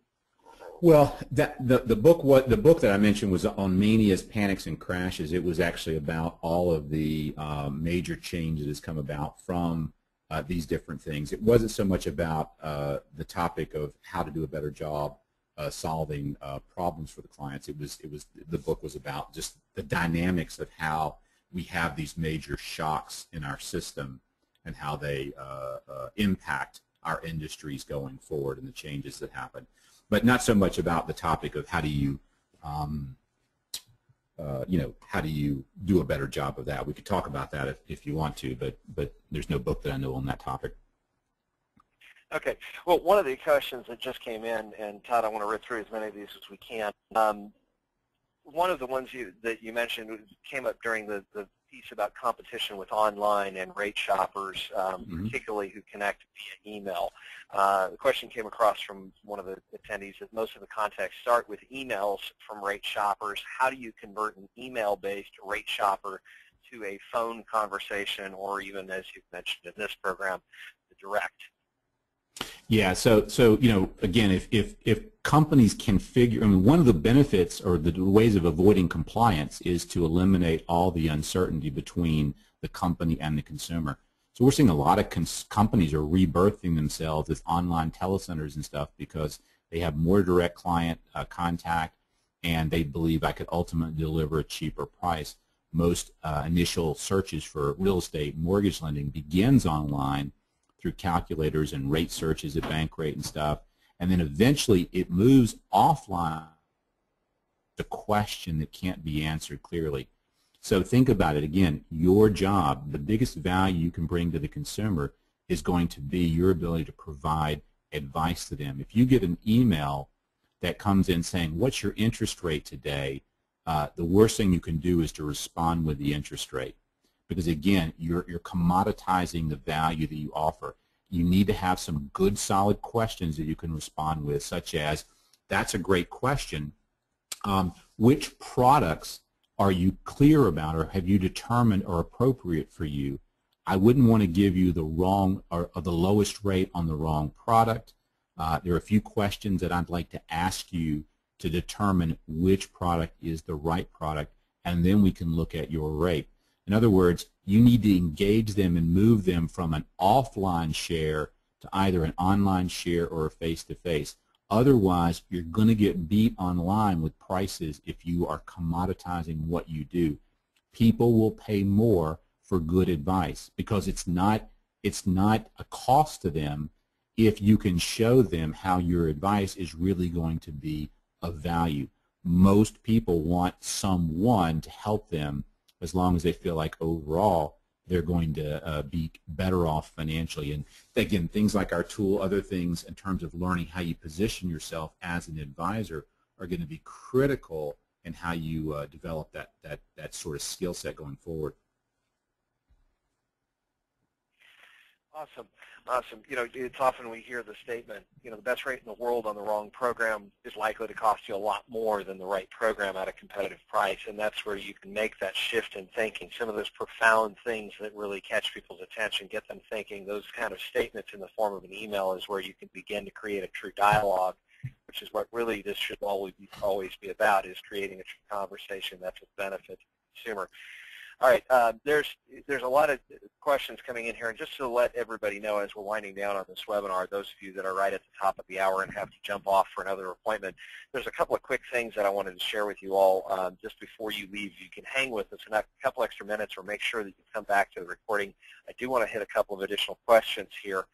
Well, the book that I mentioned was on manias, panics, and crashes. It was actually about all of the major changes that has come about from these different things. It wasn't so much about the topic of how to do a better job solving problems for the clients. The book was about just the dynamics of how we have these major shocks in our system and how they impact our industries going forward and the changes that happen. But not so much about the topic of how do you, how do you do a better job of that. We could talk about that if you want to, but there's no book that I know on that topic. Okay. Well, one of the questions that just came in, and Todd, I want to read through as many of these as we can. One of the ones that you mentioned came up during the piece about competition with online and rate shoppers, particularly who connect via email. The question came across from one of the attendees that most of the contacts start with emails from rate shoppers. How do you convert an email-based rate shopper to a phone conversation, or even, as you've mentioned in this program, the direct? Yeah, so again, if companies can figure, I mean, one of the benefits or the ways of avoiding compliance is to eliminate all the uncertainty between the company and the consumer. So we're seeing a lot of companies are rebirthing themselves as online telecenters and stuff because they have more direct client contact, and they believe I could ultimately deliver a cheaper price. Most initial searches for real estate mortgage lending begins online through calculators and rate searches at Bankrate and stuff, and then eventually it moves offline to a question that can't be answered clearly. So think about it again. Your job, the biggest value you can bring to the consumer is going to be your ability to provide advice to them. If you get an email that comes in saying, what's your interest rate today, the worst thing you can do is to respond with the interest rate. Because again, you're commoditizing the value that you offer. You need to have some good, solid questions that you can respond with, such as, that's a great question. Which products are you clear about, or have you determined are appropriate for you? I wouldn't want to give you the wrong or the lowest rate on the wrong product. There are a few questions that I'd like to ask you to determine which product is the right product, and then we can look at your rate. In other words, you need to engage them and move them from an offline share to either an online share or a face-to-face. Otherwise, you're going to get beat online with prices if you are commoditizing what you do. People will pay more for good advice because it's not a cost to them if you can show them how your advice is really going to be of value. Most people want someone to help them as long as they feel like overall they're going to be better off financially. And again, things like our tool, other things in terms of learning how you position yourself as an advisor are going to be critical in how you develop that sort of skill set going forward. Awesome. Awesome. You know, it's often we hear the statement, you know, the best rate in the world on the wrong program is likely to cost you a lot more than the right program at a competitive price, and that's where you can make that shift in thinking. Some of those profound things that really catch people's attention, get them thinking, those kind of statements in the form of an email is where you can begin to create a true dialogue, which is what really this should always be about, is creating a true conversation that's of benefit to the consumer. All right, there's a lot of questions coming in here, and just to let everybody know as we're winding down on this webinar, those of you that are right at the top of the hour and have to jump off for another appointment, there's a couple of quick things that I wanted to share with you all just before you leave. You can hang with us in a couple extra minutes or make sure that you come back to the recording. I do want to hit a couple of additional questions here,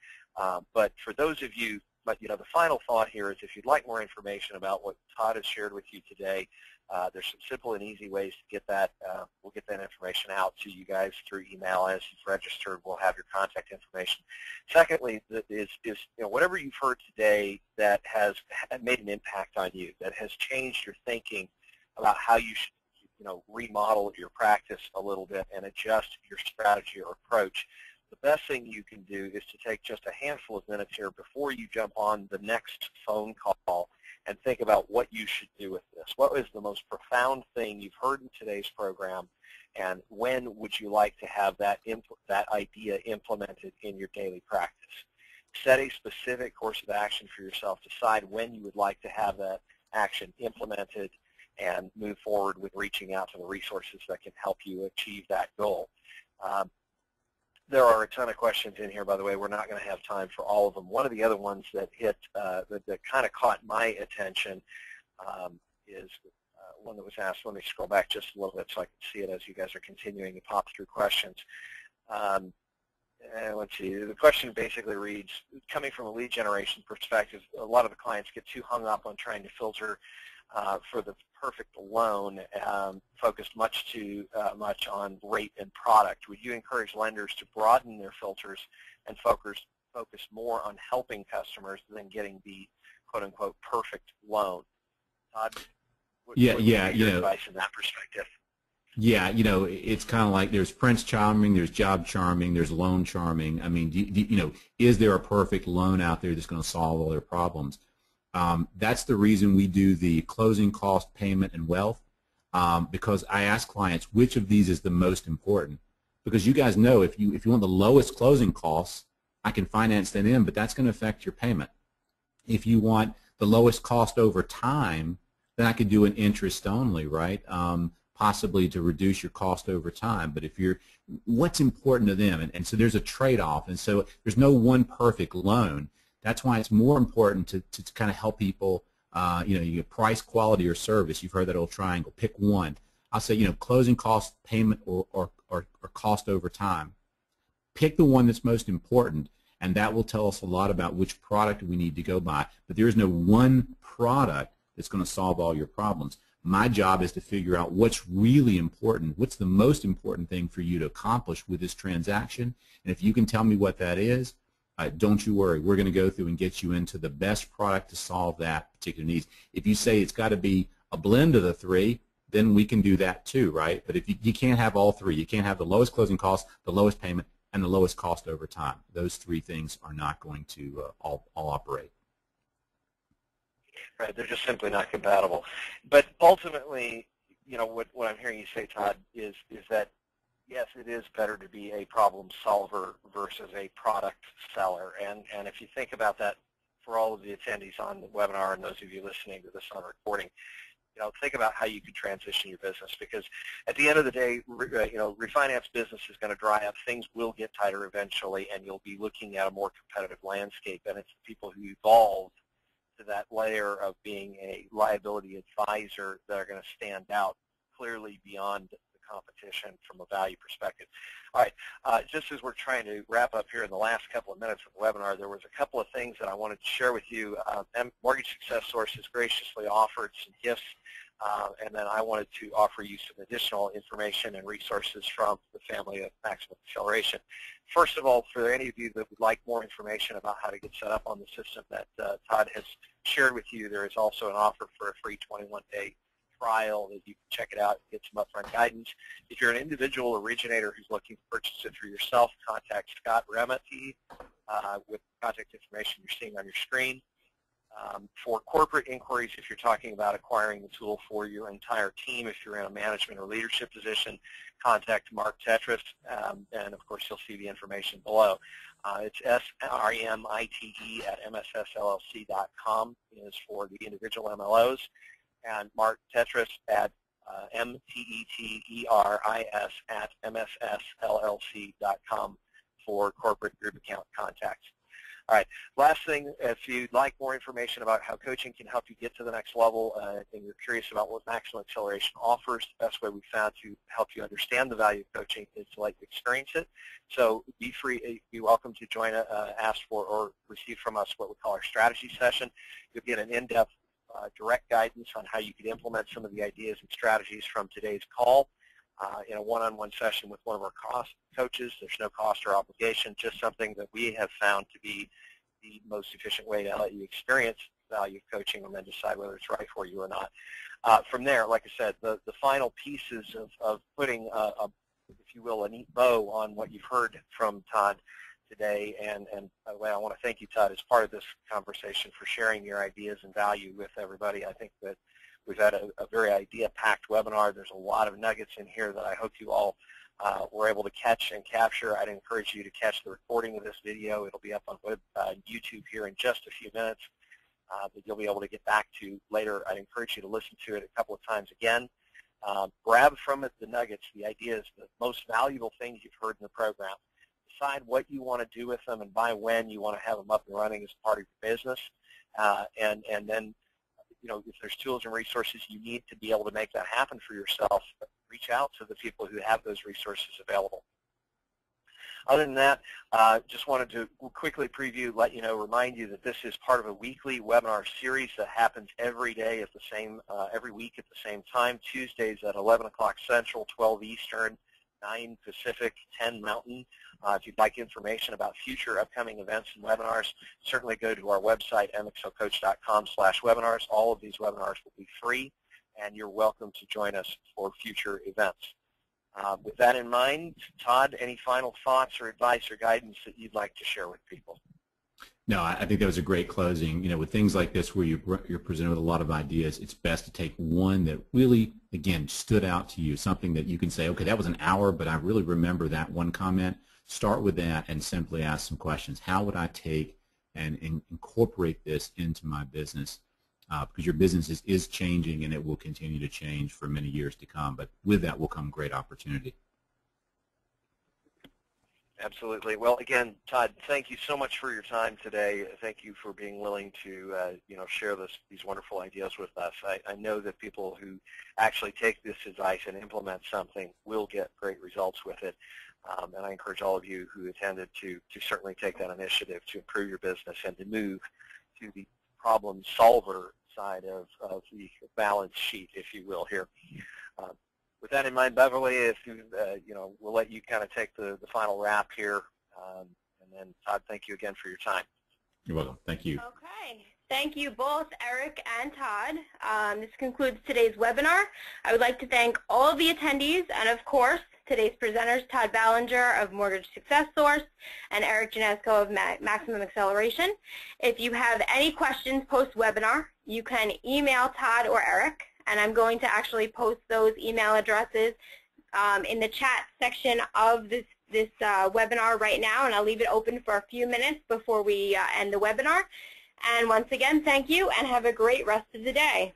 but for those of you, you know, the final thought here is if you'd like more information about what Todd has shared with you today, there's some simple and easy ways to get that. We'll get that information out to you guys through email. As you've registered, we'll have your contact information. Secondly, is you know, whatever you've heard today that has made an impact on you, that has changed your thinking about how you should, you know, remodel your practice a little bit and adjust your strategy or approach. The best thing you can do is to take just a handful of minutes here before you jump on the next phone call and think about what you should do with this. What is the most profound thing you've heard in today's program, and when would you like to have that idea implemented in your daily practice? Set a specific course of action for yourself. Decide when you would like to have that action implemented and move forward with reaching out to the resources that can help you achieve that goal. There are a ton of questions in here, by the way. We're not going to have time for all of them. One of the other ones that hit, that kind of caught my attention is one that was asked. Let me scroll back just a little bit so I can see it as you guys are continuing to pop through questions. And let's see. The question basically reads, coming from a lead generation perspective, a lot of the clients get too hung up on trying to filter for the perfect loan, focused much too much on rate and product. Would you encourage lenders to broaden their filters and focus more on helping customers than getting the quote-unquote perfect loan? Todd, what's your advice in that perspective? Yeah, you know, it's kind of like there's Prince Charming, there's Job Charming, there's Loan Charming. I mean, you know, is there a perfect loan out there that's going to solve all their problems? That's the reason we do the closing cost, payment, and wealth, because I ask clients which of these is the most important. Because you guys know if you want the lowest closing costs, I can finance that in, but that's going to affect your payment. If you want the lowest cost over time, then I could do an interest only, right? Possibly to reduce your cost over time. But if you're, what's important to them? And so there's a trade-off, and so there's no one perfect loan. That's why it's more important to kind of help people, you know, you get price, quality, or service. You've heard that old triangle. Pick one. I'll say, you know, closing cost, payment, or cost over time. Pick the one that's most important, and that will tell us a lot about which product we need to go buy. But there is no one product that's going to solve all your problems. My job is to figure out what's really important, what's the most important thing for you to accomplish with this transaction. And if you can tell me what that is, don't you worry. We're going to go through and get you into the best product to solve that particular need. If you say it's got to be a blend of the three, then we can do that too, right? But if you can't have all three, you can't have the lowest closing cost, the lowest payment, and the lowest cost over time. Those three things are not going to all operate. Right, they're just simply not compatible. But ultimately, you know, what I'm hearing you say, Todd, is that yes, it is better to be a problem solver versus a product seller. And if you think about that for all of the attendees on the webinar and those of you listening to this on recording, think about how you could transition your business, because at the end of the day, refinance business is going to dry up. Things will get tighter eventually, and you'll be looking at a more competitive landscape, and it's the people who evolve to that layer of being a liability advisor that are going to stand out clearly beyond the competition from a value perspective. All right, just as we're trying to wrap up here in the last couple of minutes of the webinar, there was a couple of things that I wanted to share with you. Mortgage Success Source has graciously offered some gifts, and then I wanted to offer you some additional information and resources from the family of Maximum Acceleration. First of all, for any of you that would like more information about how to get set up on the system that Todd has shared with you, there is also an offer for a free 21-day trial that you can check it out and get some upfront guidance. If you're an individual originator who's looking to purchase it for yourself, contact Scott Remete with contact information you're seeing on your screen. For corporate inquiries, if you're talking about acquiring the tool for your entire team, if you're in a management or leadership position, contact Mark Tetris, and of course you'll see the information below. It's SREMITE@MSSLLC.com is for the individual MLOs, and Mark Tetris at MTETRIS@MSSLLC.com for corporate group account contacts. All right, last thing, if you'd like more information about how coaching can help you get to the next level and you're curious about what Maximum Acceleration offers, the best way we found to help you understand the value of coaching is to let you experience it. So be free, be welcome to join, ask for, or receive from us what we call our strategy session. You'll get an in-depth direct guidance on how you could implement some of the ideas and strategies from today's call in a one-on-one session with one of our coaches. There's no cost or obligation, just something that we have found to be the most efficient way to let you experience the value of coaching and then decide whether it's right for you or not. From there, like I said, the final pieces of putting, if you will, a neat bow on what you've heard from Todd today, and by the way, I want to thank you, Todd, as part of this conversation for sharing your ideas and value with everybody. I think that we've had a very idea-packed webinar. There's a lot of nuggets in here that I hope you all were able to catch and capture. I'd encourage you to catch the recording of this video. It'll be up on YouTube here in just a few minutes that you'll be able to get back to later. I'd encourage you to listen to it a couple of times again. Grab from it the nuggets, the ideas, the most valuable things you've heard in the program. Decide what you want to do with them and by when you want to have them up and running as part of your business. And then, if there's tools and resources you need to be able to make that happen for yourself, reach out to the people who have those resources available. Other than that, just wanted to quickly preview, remind you that this is part of a weekly webinar series that happens every day at the same, every week at the same time. Tuesdays at 11 o'clock Central, 12 Eastern, 9 Pacific, 10 Mountain. If you'd like information about future upcoming events and webinars, certainly go to our website, mxlcoach.com/webinars. All of these webinars will be free, and you're welcome to join us for future events. With that in mind, Todd, any final thoughts or advice or guidance that you'd like to share with people? No, I think that was a great closing. With things like this where you're presented with a lot of ideas, it's best to take one that really, again, stood out to you, something that you can say, okay, that was an hour, but I really remember that one comment. Start with that and simply ask some questions. How would I take and incorporate this into my business? Because your business is changing and it will continue to change for many years to come, but with that will come great opportunity. Absolutely. Well, again, Todd, thank you so much for your time today. Thank you for being willing to, share these wonderful ideas with us. I know that people who actually take this advice and implement something will get great results with it. And I encourage all of you who attended to certainly take that initiative to improve your business and to move to the problem solver side of the balance sheet, if you will, here. With that in mind, Beverly, if you, we'll let you kind of take the final wrap here. And then, Todd, thank you again for your time. You're welcome. Thank you. Okay. Thank you both, Eric and Todd. This concludes today's webinar. I would like to thank all of the attendees and, of course, today's presenters, Todd Ballinger of Mortgage Success Source and Eric Janesco of Maximum Acceleration. If you have any questions post-webinar, you can email Todd or Eric, and I'm going to actually post those email addresses in the chat section of this webinar right now, and I'll leave it open for a few minutes before we end the webinar. And once again, thank you and have a great rest of the day.